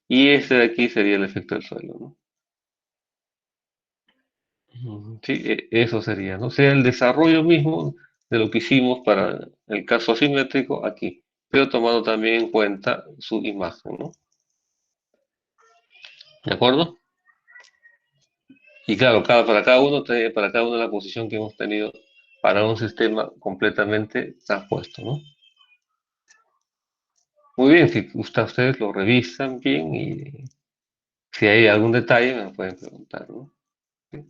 Y este de aquí sería el efecto del suelo, ¿no? Sí, eso sería, ¿no? Sería el desarrollo mismo de lo que hicimos para el caso asimétrico aquí, pero tomando también en cuenta su imagen, ¿no? ¿De acuerdo? Y claro, para cada uno de la posición que hemos tenido para un sistema completamente transpuesto, ¿no? Muy bien, si ustedes lo revisan bien y si hay algún detalle me pueden preguntar, ¿no? ¿Sí?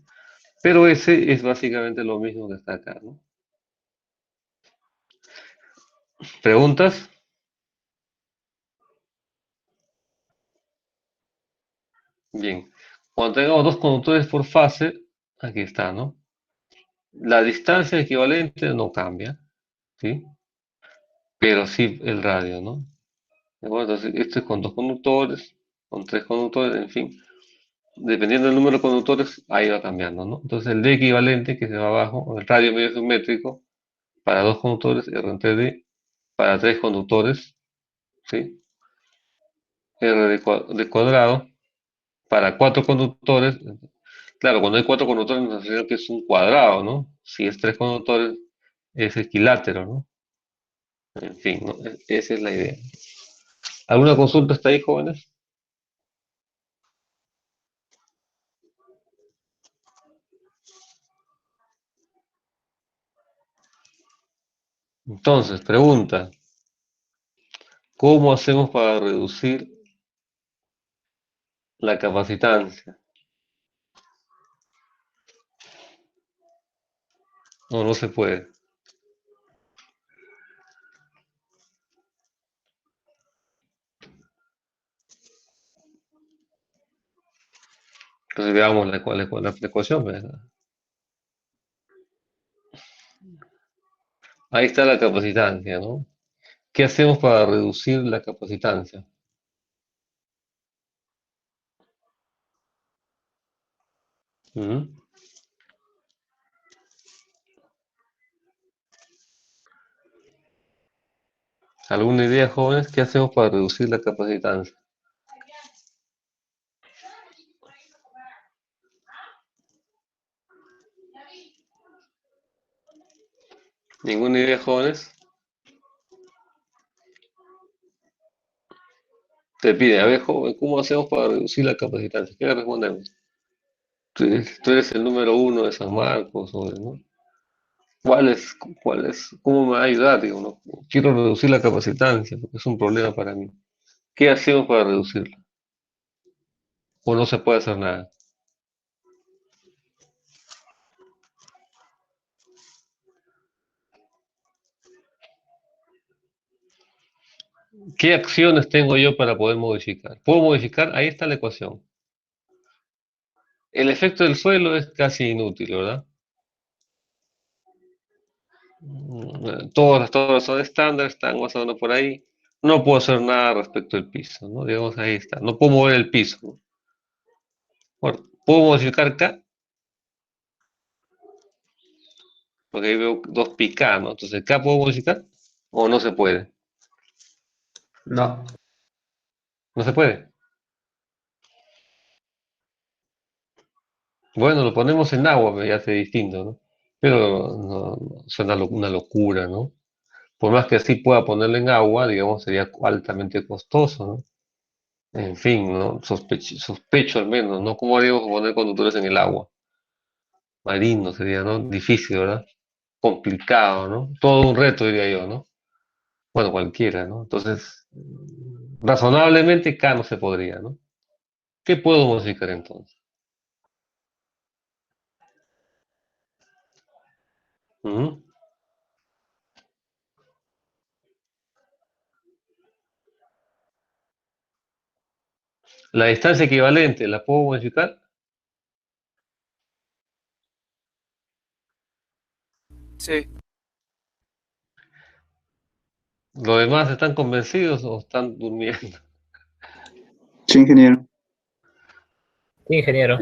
Pero ese es básicamente lo mismo que está acá, ¿no? ¿Preguntas? Bien. Cuando tengamos dos conductores por fase, aquí está, ¿no? La distancia equivalente no cambia, ¿sí? Pero sí el radio, ¿no? ¿De acuerdo? Entonces, esto es con dos conductores, con tres conductores, en fin. Dependiendo del número de conductores, ahí va cambiando, ¿no? Entonces, el D equivalente que se va abajo, el radio medio geométrico, para dos conductores, R entre D, para tres conductores, ¿sí? R de cuadrado, para cuatro conductores. Claro, cuando hay cuatro conductores nos enseñan que es un cuadrado, ¿no? Si es tres conductores, es equilátero, ¿no? En fin, ¿no? Esa es la idea. ¿Alguna consulta hasta ahí, jóvenes? Entonces, pregunta, ¿cómo hacemos para reducir la capacitancia? No, no se puede. Entonces veamos la ecuación, ¿verdad? Ahí está la capacitancia, ¿no? ¿Qué hacemos para reducir la capacitancia? ¿Mm? ¿Alguna idea, jóvenes? ¿Qué hacemos para reducir la capacitancia? ¿Ninguna idea, jóvenes? Te pide, a ver, joven, ¿cómo hacemos para reducir la capacitancia? ¿Qué le respondemos? Tú eres el número uno de San Marcos, ¿no? ¿Cómo me va a ayudar? Digo, no, quiero reducir la capacitancia porque es un problema para mí. ¿Qué hacemos para reducirla? ¿O no se puede hacer nada? ¿Qué acciones tengo yo para poder modificar? ¿Puedo modificar? Ahí está la ecuación. El efecto del suelo es casi inútil, ¿verdad? Todas las torres son estándar, están más o menos por ahí. No puedo hacer nada respecto al piso, ¿no? Digamos, ahí está. No puedo mover el piso, ¿no? Bueno, ¿puedo modificar acá? Porque ahí veo dos picas, ¿no? Entonces, ¿acá puedo modificar? ¿O no se puede? No. No se puede. Bueno, lo ponemos en agua, me hace distinto, ¿no? Pero suena una locura, ¿no? Por más que así pueda ponerlo en agua, digamos, sería altamente costoso, ¿no? En fin, ¿no? Sospecho al menos, ¿no? ¿Cómo haríamos poner conductores en el agua? Marino sería, ¿no? Difícil, ¿verdad? Complicado, ¿no? Todo un reto, diría yo, ¿no? Bueno, cualquiera, ¿no? Entonces, razonablemente acá no se podría, ¿no? ¿Qué puedo modificar entonces? Ujú. La distancia equivalente, ¿la puedo modificar? Sí. ¿Los demás están convencidos o están durmiendo? Sí, ingeniero. Sí, ingeniero.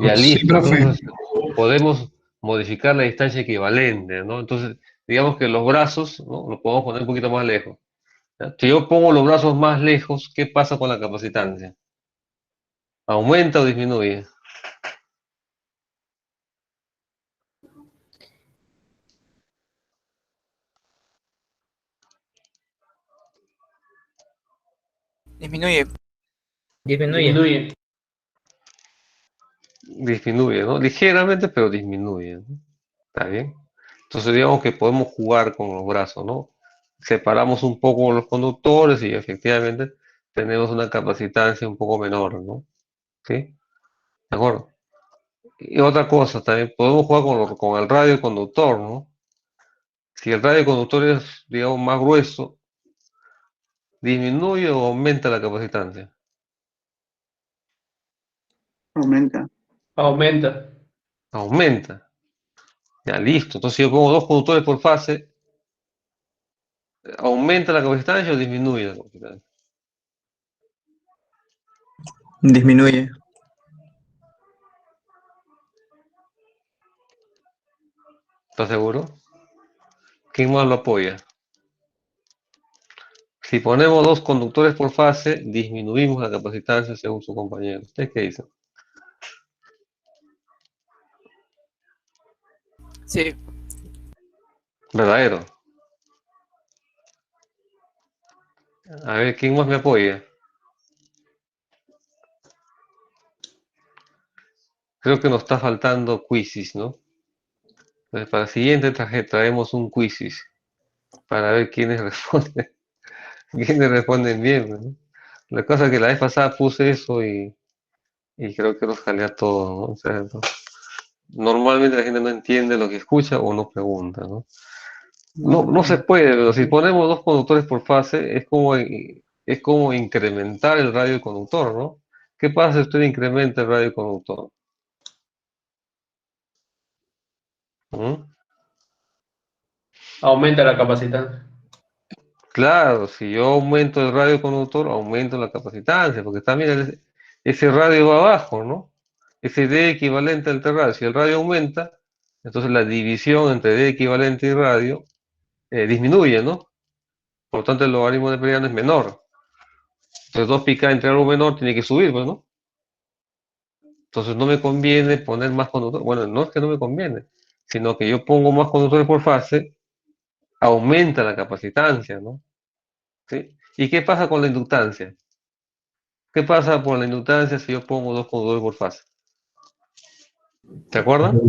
Ya Sí, listo, profe. entonces podemos modificar la distancia equivalente, ¿no? Entonces, digamos que los brazos, ¿no? Los podemos poner un poquito más lejos. ¿Ya? Si yo pongo los brazos más lejos, ¿qué pasa con la capacitancia? ¿Aumenta o disminuye? Disminuye. Disminuye. Disminuye. Disminuye, ¿no? Ligeramente, pero disminuye, ¿no? ¿Está bien? Entonces, digamos que podemos jugar con los brazos, ¿no? Separamos un poco los conductores y efectivamente tenemos una capacitancia un poco menor, ¿no? ¿Sí? ¿De acuerdo? Y otra cosa, también podemos jugar con el radio conductor, ¿no? Si el radio conductor es, digamos, más grueso, ¿disminuye o aumenta la capacitancia? Aumenta. Aumenta. Aumenta. Ya, listo. Entonces, si yo pongo dos conductores por fase, ¿aumenta la capacitancia o disminuye la capacitancia? Disminuye. ¿Estás seguro? ¿Quién más lo apoya? Si ponemos dos conductores por fase, disminuimos la capacitancia según su compañero. ¿Usted qué dice? Sí. Verdadero. A ver, ¿quién más me apoya? Creo que nos está faltando quizzes, ¿no? Entonces, para el siguiente traemos un quizzes para ver quiénes responden, quiénes responden bien, ¿no? La cosa es que la vez pasada puse eso y creo que nos jalea todo, ¿no? O sea, ¿no? Normalmente la gente no entiende lo que escucha o no pregunta, ¿no? No se puede, pero si ponemos dos conductores por fase, es como incrementar el radio conductor, ¿no? ¿Qué pasa si usted incrementa el radio conductor? ¿Mm? Aumenta la capacitancia. Claro, si yo aumento el radio conductor, aumento la capacitancia, porque también ese radio va abajo, ¿no? Ese D equivalente al radio. Si el radio aumenta, entonces la división entre D equivalente y radio disminuye, ¿no? Por lo tanto, el logaritmo de Periano es menor. Entonces, 2 pica entre algo menor tiene que subir, pues, ¿no? Entonces, no me conviene poner más conductores. Bueno, no es que no me conviene, sino que yo pongo más conductores por fase, aumenta la capacitancia, ¿no? ¿Sí? ¿Y qué pasa con la inductancia? ¿Qué pasa por la inductancia si yo pongo 2 conductores por fase? ¿Se acuerdan?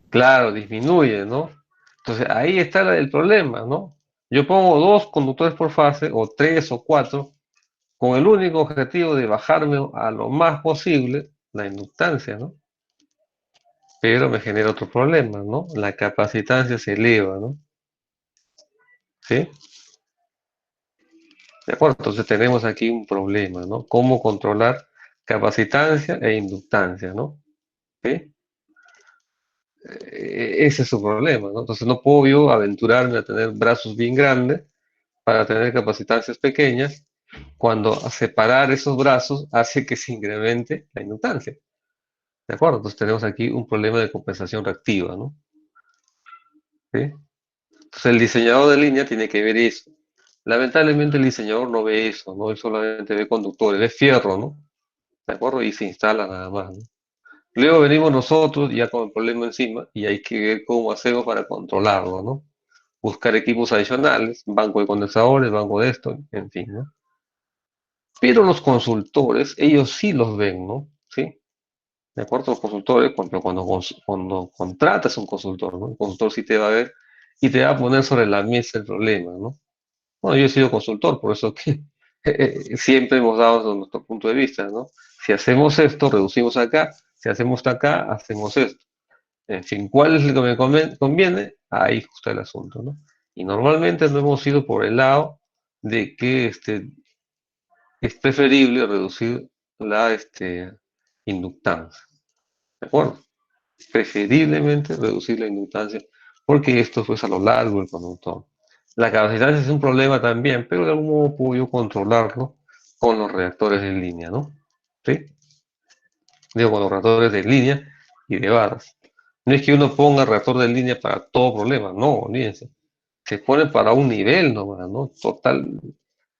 Claro, disminuye, ¿no? Entonces ahí está el problema, ¿no? Yo pongo 2 conductores por fase, o 3 o 4, con el único objetivo de bajarme a lo más posible la inductancia, ¿no? Pero me genera otro problema, ¿no? La capacitancia se eleva, ¿no? ¿Sí? ¿De acuerdo? Entonces tenemos aquí un problema, ¿no? Cómo controlar capacitancia e inductancia, ¿no? ¿Sí? Ese es su problema, ¿no? Entonces no puedo yo aventurarme a tener brazos bien grandes para tener capacitancias pequeñas, cuando separar esos brazos hace que se incremente la inductancia. ¿De acuerdo? Entonces tenemos aquí un problema de compensación reactiva, ¿no? ¿Sí? Entonces el diseñador de línea tiene que ver eso. Lamentablemente el diseñador no ve eso, ¿no? Él solamente ve conductores, ve fierro, ¿no? ¿De acuerdo? Y se instala nada más, ¿no? Luego venimos nosotros ya con el problema encima y hay que ver cómo hacemos para controlarlo, ¿no? Buscar equipos adicionales, banco de condensadores, banco de esto, en fin, ¿no? Pero los consultores, ellos sí los ven, ¿no? ¿Sí? De acuerdo, los consultores, cuando contratas un consultor, ¿no? El consultor sí te va a ver y te va a poner sobre la mesa el problema, ¿no? Bueno, yo he sido consultor, por eso que siempre hemos dado nuestro punto de vista, ¿no? Si hacemos esto, reducimos acá, si hacemos esto acá, hacemos esto. En fin, ¿cuál es lo que me conviene? Ahí está el asunto, ¿no? Y normalmente no hemos ido por el lado de que es preferible reducir la inductancia, ¿de acuerdo? Preferiblemente reducir la inductancia, porque esto pues a lo largo del conductor. La capacitancia es un problema también, pero de algún modo puedo yo controlarlo con los reactores en línea, ¿no? ¿Sí? Digo, con los reactores de línea y de barras. No es que uno ponga reactor de línea para todo problema, no, olvídense. Se pone para un nivel nomás, ¿no? Total,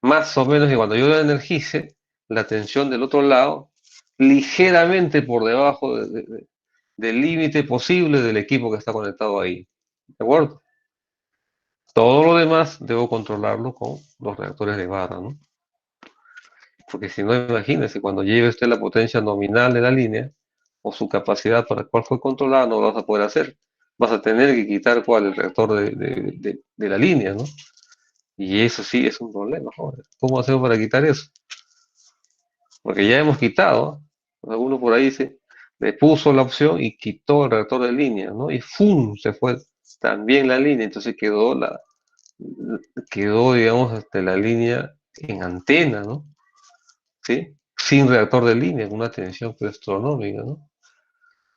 más o menos que cuando yo lo energice, la tensión del otro lado, ligeramente por debajo del límite posible del equipo que está conectado ahí. ¿De acuerdo? Todo lo demás debo controlarlo con los reactores de barra, ¿no? Porque si no, imagínense, cuando lleve usted la potencia nominal de la línea, o su capacidad para la cual fue controlada, no lo vas a poder hacer. Vas a tener que quitar cuál, el reactor de la línea, ¿no? Y eso sí es un problema, joder. ¿Cómo hacemos para quitar eso? Porque ya hemos quitado, alguno por ahí le puso la opción y quitó el reactor de línea, ¿no? Y ¡fum! Se fue también la línea, entonces quedó, digamos, la línea en antena, ¿no? ¿Sí? Sin reactor de línea, con una tensión pues, astronómica, ¿no?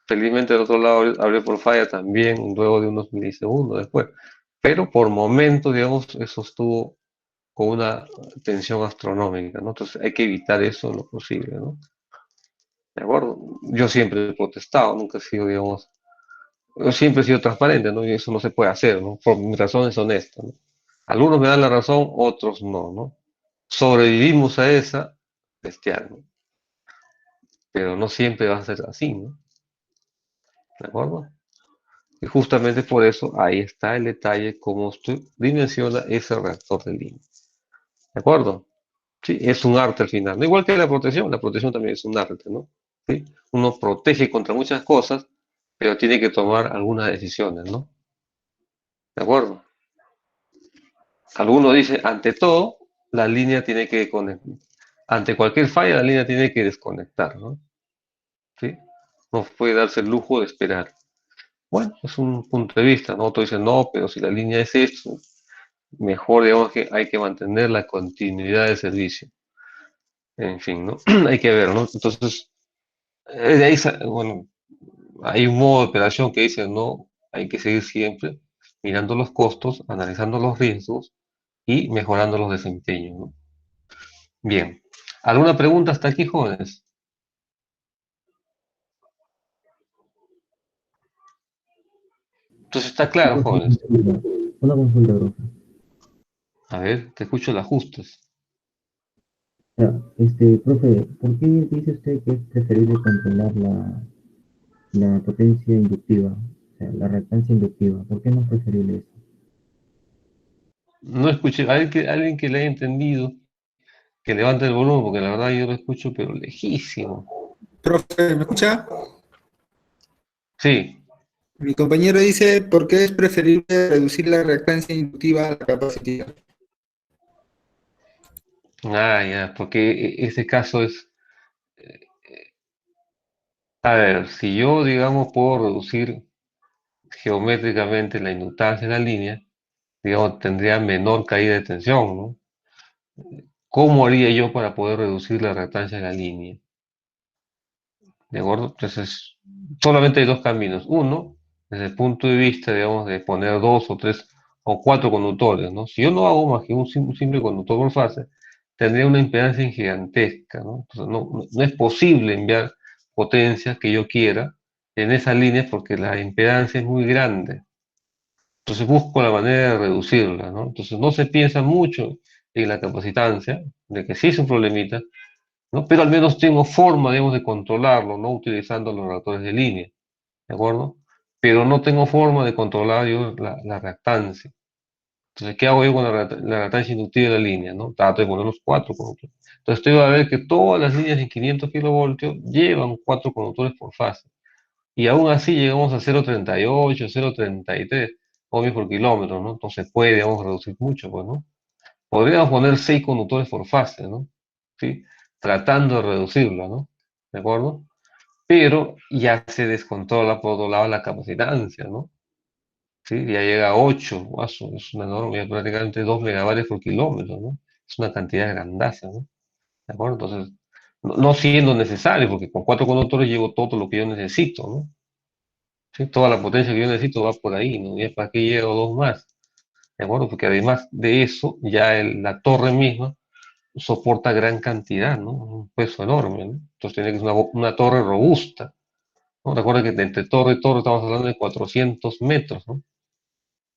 Felizmente del otro lado abrió por falla también luego de unos milisegundos después. Pero por momentos, digamos, eso estuvo con una tensión astronómica, ¿no? Entonces hay que evitar eso lo posible, ¿no? ¿De acuerdo? Yo siempre he protestado, nunca he sido, digamos, yo siempre he sido transparente, ¿no? Y eso no se puede hacer, ¿no? Por mis razones honestas, ¿no? Algunos me dan la razón, otros no, ¿no? Sobrevivimos a esa bestial, ¿no? Pero no siempre va a ser así, ¿no? ¿De acuerdo? Y justamente por eso ahí está el detalle, cómo usted dimensiona ese reactor de línea. ¿De acuerdo? Sí, es un arte al final. No igual que la protección también es un arte, ¿no? ¿Sí? Uno protege contra muchas cosas, pero tiene que tomar algunas decisiones, ¿no? ¿De acuerdo? Algunos dicen, ante todo, la línea tiene que conectar. Ante cualquier falla, la línea tiene que desconectar, ¿no? ¿Sí? No puede darse el lujo de esperar. Bueno, es un punto de vista, ¿no? Otros dicen, no, pero si la línea es esto, mejor, digamos que hay que mantener la continuidad de servicio. En fin, ¿no? Hay que ver, ¿no? Entonces, de ahí, bueno, hay un modo de operación que dice, no, hay que seguir siempre mirando los costos, analizando los riesgos y mejorando los desempeños, ¿no? Bien. ¿Alguna pregunta hasta aquí, jóvenes? Entonces está claro, jóvenes. Una consulta, profe. A ver, te escucho el ajustes. Ya, profe, ¿por qué dice usted que es preferible controlar la potencia inductiva, o sea, la reactancia inductiva? ¿Por qué no es preferible eso? No escuché, alguien que le haya entendido, que levante el volumen, porque la verdad yo lo escucho, pero lejísimo. Profe, ¿me escucha? Sí, Mi compañero dice, ¿por qué es preferible reducir la reactancia inductiva a la capacitiva? ya, porque ese caso es, a ver, si yo, digamos, puedo reducir geométricamente la inductancia en la línea, digamos, tendría menor caída de tensión, ¿no? ¿Cómo haría yo para poder reducir la reactancia en la línea? ¿De acuerdo? Entonces, solamente hay dos caminos. Uno, desde el punto de vista, digamos, de poner dos o tres o cuatro conductores, ¿no? Si yo no hago más que un simple conductor por fase, tendría una impedancia gigantesca, ¿no? Entonces, no es posible enviar potencia que yo quiera en esa línea porque la impedancia es muy grande. Entonces busco la manera de reducirla, ¿no? Entonces no se piensa mucho en la capacitancia, de que sí es un problemita, ¿no? Pero al menos tengo forma, digamos, de controlarlo, no utilizando los reactores de línea, ¿de acuerdo? Pero no tengo forma de controlar yo la reactancia. Entonces, ¿qué hago yo con la reactancia inductiva de la línea, ¿no? Trato de poner los cuatro conductores. Entonces, usted va a ver que todas las líneas de 500 kilovoltios llevan cuatro conductores por fase. Y aún así llegamos a 0,38, 0,33 ohmios por kilómetro, ¿no? Entonces puede, digamos, reducir mucho, pues, ¿no? Podríamos poner 6 conductores por fase, ¿no? ¿Sí? Tratando de reducirlo, ¿no? ¿De acuerdo? Pero ya se descontrola por otro lado la capacitancia, ¿no? ¿Sí? Ya llega a 8, guaso, es una enorme, prácticamente 2 megavatios por kilómetro, ¿no? Es una cantidad grandaza, ¿no? ¿De acuerdo? Entonces, no siendo necesario, porque con 4 conductores llevo todo lo que yo necesito, ¿no? ¿Sí? Toda la potencia que yo necesito va por ahí, ¿no? ¿Y para qué llego dos más? ¿De acuerdo? Porque además de eso, ya la torre misma soporta gran cantidad, ¿no? Un peso enorme, ¿no? Entonces tiene que ser una torre robusta, ¿no? Recuerda que entre torre y torre estamos hablando de 400 metros, ¿no?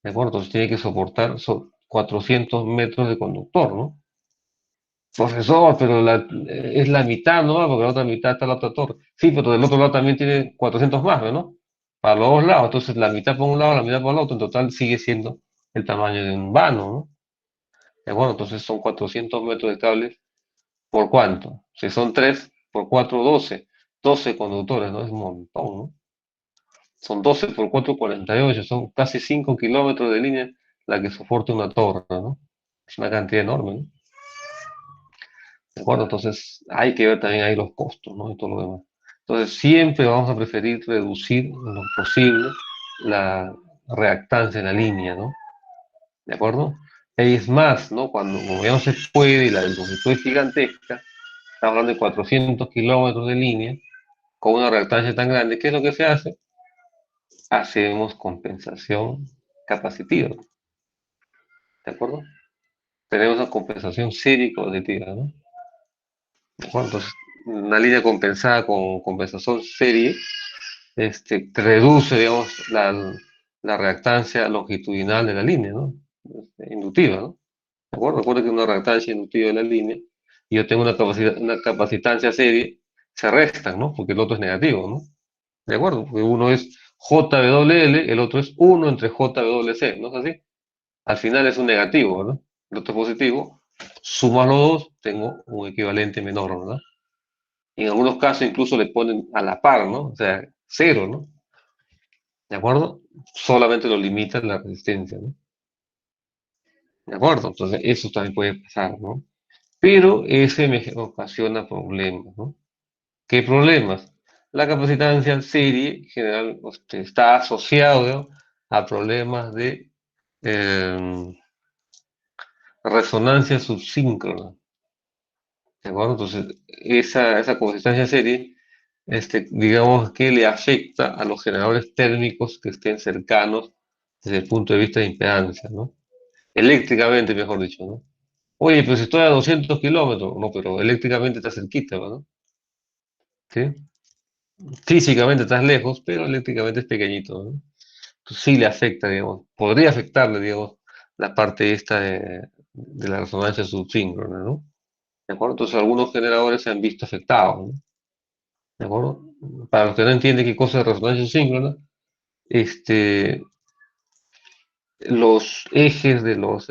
¿De acuerdo? Entonces tiene que soportar 400 metros de conductor, ¿no? Profesor, pero es la mitad, ¿no? Porque la otra mitad está la otra torre. Sí, pero del otro lado también tiene 400 más, ¿no? Para los dos lados. Entonces la mitad por un lado, la mitad por el otro. En total sigue siendo el tamaño de un vano, ¿no? De acuerdo, entonces son 400 metros de cables. ¿Por cuánto? Si son 3 por 4, 12. 12 conductores, ¿no? Es un montón, ¿no? Son 12 por 4, 48. Son casi 5 kilómetros de línea la que soporta una torre, ¿no? Es una cantidad enorme, ¿no? ¿De acuerdo? Entonces hay que ver también ahí los costos, ¿no? Y todo lo demás. Entonces siempre vamos a preferir reducir en lo posible la reactancia en la línea, ¿no? ¿De acuerdo? Y es más, ¿no? Cuando como ya no se puede y la longitud es gigantesca, estamos hablando de 400 kilómetros de línea, con una reactancia tan grande, ¿qué es lo que se hace? Hacemos compensación capacitiva, ¿de acuerdo? Tenemos una compensación seria y capacitiva, ¿no? ¿De acuerdo? Entonces, una línea compensada con compensación serie reduce, digamos, la reactancia longitudinal de la línea, ¿no? Inductiva, ¿no? ¿De acuerdo? Recuerda que una reactancia inductiva de la línea y yo tengo una capacitancia serie, se restan, ¿no? Porque el otro es negativo, ¿no? ¿De acuerdo? Porque uno es JWL, el otro es 1 entre JWC, ¿no es así? Al final es un negativo, ¿no? El otro es positivo. Sumas los dos, tengo un equivalente menor, ¿verdad? Y en algunos casos incluso le ponen a la par, ¿no? O sea, cero, ¿no? ¿De acuerdo? Solamente lo limita la resistencia, ¿no? ¿De acuerdo? Entonces eso también puede pasar, ¿no? Pero ese me ocasiona problemas, ¿no? ¿Qué problemas? La capacitancia en serie en general está asociado, ¿no? A problemas de resonancia subsíncrona. ¿De acuerdo? Entonces, esa capacitancia en serie, digamos que le afecta a los generadores térmicos que estén cercanos desde el punto de vista de impedancia, ¿no? Eléctricamente, mejor dicho, ¿no? Oye, pero si estoy a 200 kilómetros, no, pero eléctricamente está cerquita, ¿no? ¿Sí? Físicamente estás lejos, pero eléctricamente es pequeñito, ¿no? Entonces sí le afecta, digamos, podría afectarle, digamos, la parte esta de la resonancia subsíncrona, ¿no? ¿De acuerdo? Entonces algunos generadores se han visto afectados, ¿no? ¿De acuerdo? Para los que no entienden qué cosa es resonancia subsíncrona, este, los ejes de los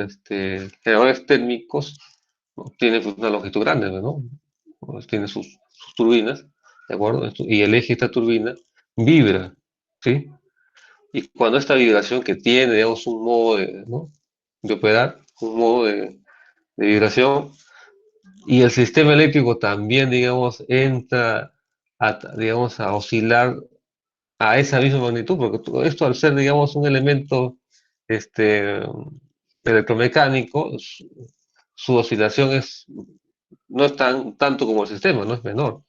generadores térmicos, ¿no? Tienen pues, una longitud grande, ¿no? Pues, tiene sus turbinas, ¿de acuerdo? Y el eje de esta turbina vibra, ¿sí? Y cuando esta vibración que tiene, digamos, un modo de, ¿no? de operar, un modo de vibración, y el sistema eléctrico también, digamos, entra digamos, a oscilar a esa misma magnitud, porque todo esto al ser, digamos, un elemento este, electromecánico, su oscilación no es tanto como el sistema, no es menor.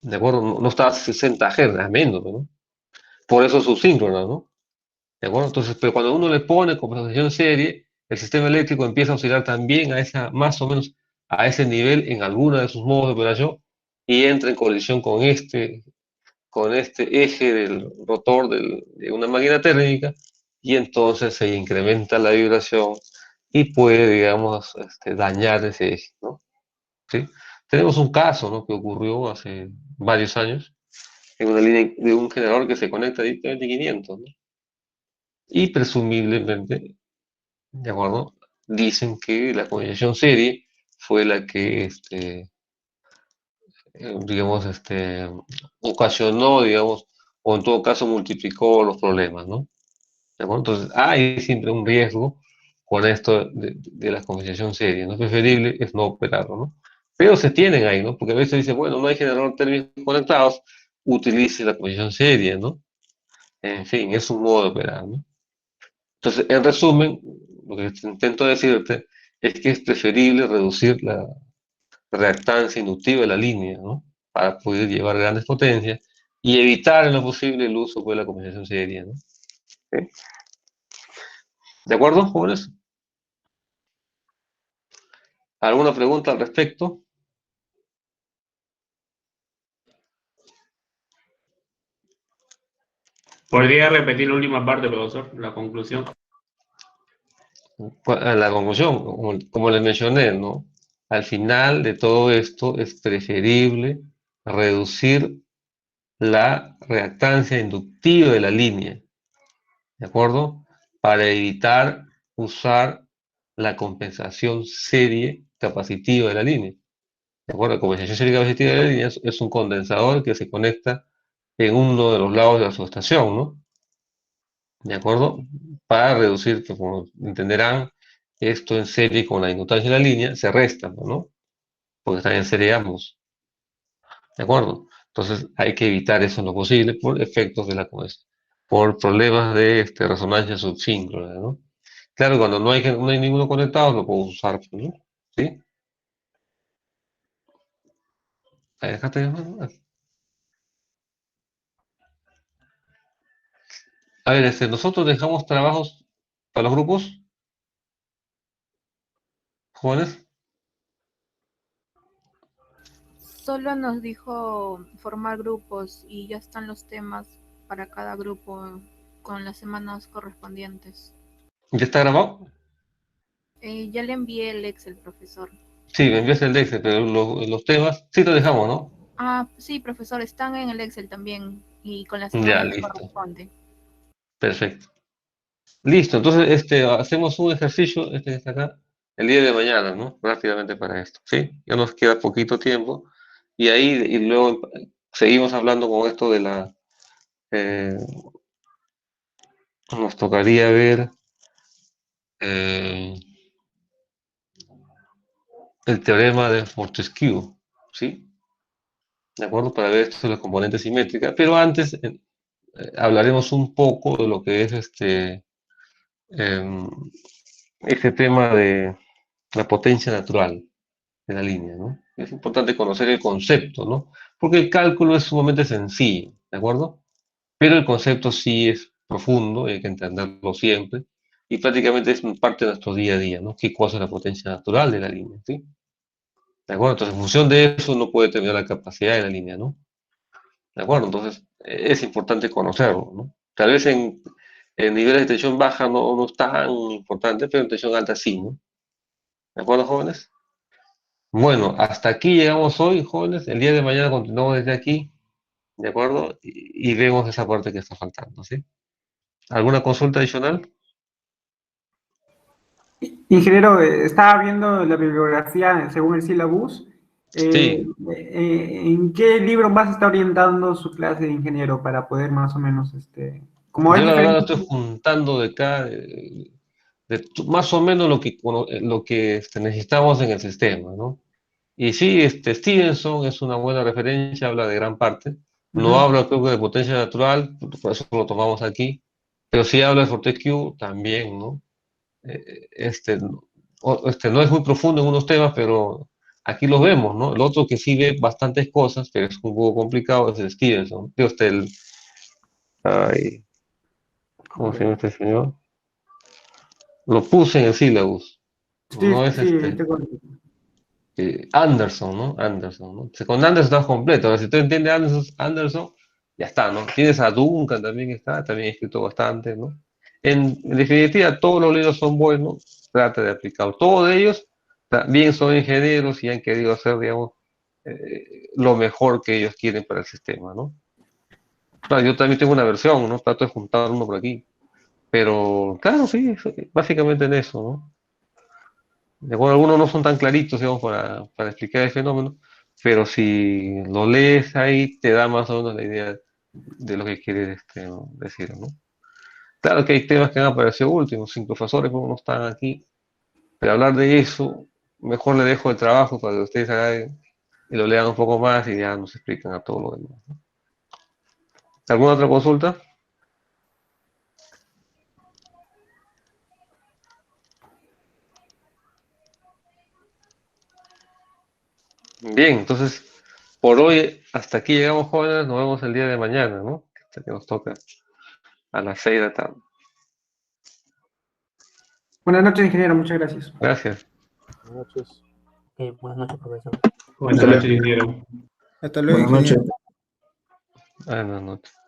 ¿De acuerdo? No, no está a 60 Hz, es menos, ¿no? Por eso es subsíncrona, ¿no? ¿De acuerdo? Entonces, pero cuando uno le pone compensación serie, el sistema eléctrico empieza a oscilar también a esa, más o menos a ese nivel en alguna de sus modos de operación y entra en colisión con este eje del rotor de una máquina térmica y entonces se incrementa la vibración y puede, digamos, dañar ese eje, ¿no? ¿Sí? Tenemos un caso, ¿no? que ocurrió hace varios años en una línea de un generador que se conecta directamente a 500, ¿no? Y presumiblemente, ¿de acuerdo? Dicen que la combinación serie fue la que, digamos, ocasionó, digamos, o en todo caso multiplicó los problemas, ¿no? ¿De acuerdo? Entonces, hay siempre un riesgo con esto de la combinación serie, ¿no? Preferible es no operarlo, ¿no? Pero se tienen ahí, ¿no? Porque a veces dice, bueno, no hay generador térmico conectados, utilice la combinación serie, ¿no? En fin, es un modo de operar, ¿no? Entonces, en resumen, lo que intento decirte es que es preferible reducir la reactancia inductiva de la línea, ¿no? Para poder llevar grandes potencias y evitar en lo posible el uso de la combinación serie, ¿no? ¿Sí? ¿De acuerdo, jóvenes? ¿Alguna pregunta al respecto? ¿Podría repetir la última parte, profesor? La conclusión. La conclusión, como les mencioné, ¿no? Al final de todo esto es preferible reducir la reactancia inductiva de la línea, ¿de acuerdo? Para evitar usar la compensación serie capacitiva de la línea. ¿De acuerdo? La compensación serie capacitiva de la línea es un condensador que se conecta en uno de los lados de la subestación, ¿no? ¿De acuerdo? Para reducir, que como entenderán, esto en serie con la inductancia de la línea se resta, ¿no? Porque están en serie ambos. ¿De acuerdo? Entonces hay que evitar eso en lo posible por efectos de por problemas de resonancia subsíncrona, ¿no? Claro, cuando no hay ninguno conectado, lo puedo usar, ¿no? ¿Sí? Ahí déjate de mano. A ver, nosotros dejamos trabajos para los grupos, jóvenes. Solo nos dijo formar grupos y ya están los temas para cada grupo con las semanas correspondientes. ¿Ya está grabado? Ya le envié el Excel, profesor. Sí, me enviaste el Excel, pero los temas sí los dejamos, ¿no? Ah, sí, profesor, están en el Excel también y con la Ya, semana que listo. corresponde. Perfecto. Listo, entonces hacemos un ejercicio, que está acá, el día de mañana, ¿no? Rápidamente para esto, ¿sí? Ya nos queda poquito tiempo y ahí y luego seguimos hablando con esto de eh, nos tocaría ver eh, el teorema de Fortescue, ¿sí? ¿De acuerdo? Para ver esto de las componentes simétricas, pero antes hablaremos un poco de lo que es em, este tema de la potencia natural de la línea, ¿no? Es importante conocer el concepto, ¿no? Porque el cálculo es sumamente sencillo, ¿de acuerdo? Pero el concepto sí es profundo y hay que entenderlo siempre. Y prácticamente es parte de nuestro día a día, ¿no? ¿Qué cosa es la potencia natural de la línea? ¿Sí? ¿De acuerdo? Entonces, en función de eso, uno puede determinar la capacidad de la línea, ¿no? ¿De acuerdo? Entonces, es importante conocerlo, ¿no? Tal vez en niveles de tensión baja no es tan importante, pero en tensión alta sí, ¿no? ¿De acuerdo, jóvenes? Bueno, hasta aquí llegamos hoy, jóvenes. El día de mañana continuamos desde aquí, ¿de acuerdo? Y vemos esa parte que está faltando, ¿sí? ¿Alguna consulta adicional? Ingeniero, estaba viendo la bibliografía según el sílabus. Sí. ¿En qué libro más está orientando su clase de ingeniero para poder más o menos, como es Yo la verdad lo diferente? estoy juntando de acá, más o menos lo que necesitamos en el sistema, ¿no? Y sí, Stevenson es una buena referencia, habla de gran parte. No Ujú. habla, creo que, de potencia natural, por eso lo tomamos aquí, pero sí habla de Fortescue también, ¿no? No es muy profundo en unos temas, pero aquí los vemos, ¿no? El otro que sí ve bastantes cosas, pero es un poco complicado, es el Stevenson. Digo, ay, ¿cómo se llama este señor? Lo puse en el sílabus. No Sí, es sí, Anderson, ¿no? Anderson, ¿no? Con Anderson estás completo. Ahora, si tú entiendes Anderson, ya está, ¿no? Tienes a Duncan también está, también he escrito bastante, ¿no? En definitiva, todos los libros son buenos, trata de aplicar. Todos ellos también son ingenieros y han querido hacer, digamos, lo mejor que ellos quieren para el sistema, ¿no? Claro, yo también tengo una versión, ¿no? Trato de juntar uno por aquí. Pero, claro, sí, básicamente en eso, ¿no? De acuerdo, algunos no son tan claritos, digamos, para explicar el fenómeno, pero si lo lees ahí, te da más o menos la idea de lo que quiere decir, ¿no? Claro que hay temas que han aparecido últimos, sin profesores como no están aquí, pero hablar de eso, mejor le dejo el trabajo para que ustedes hagan y lo lean un poco más y ya nos explican a todo lo demás, ¿no? ¿Alguna otra consulta? Bien, entonces, por hoy hasta aquí llegamos, jóvenes, nos vemos el día de mañana, ¿no? Hasta que nos toca a las 6 de la tarde. Buenas noches, ingeniero, muchas gracias. Gracias. Buenas noches. Buenas noches, profesor. Buenas noches, ingeniero. Hasta luego, Buenas noches. ingeniero. Buenas noches.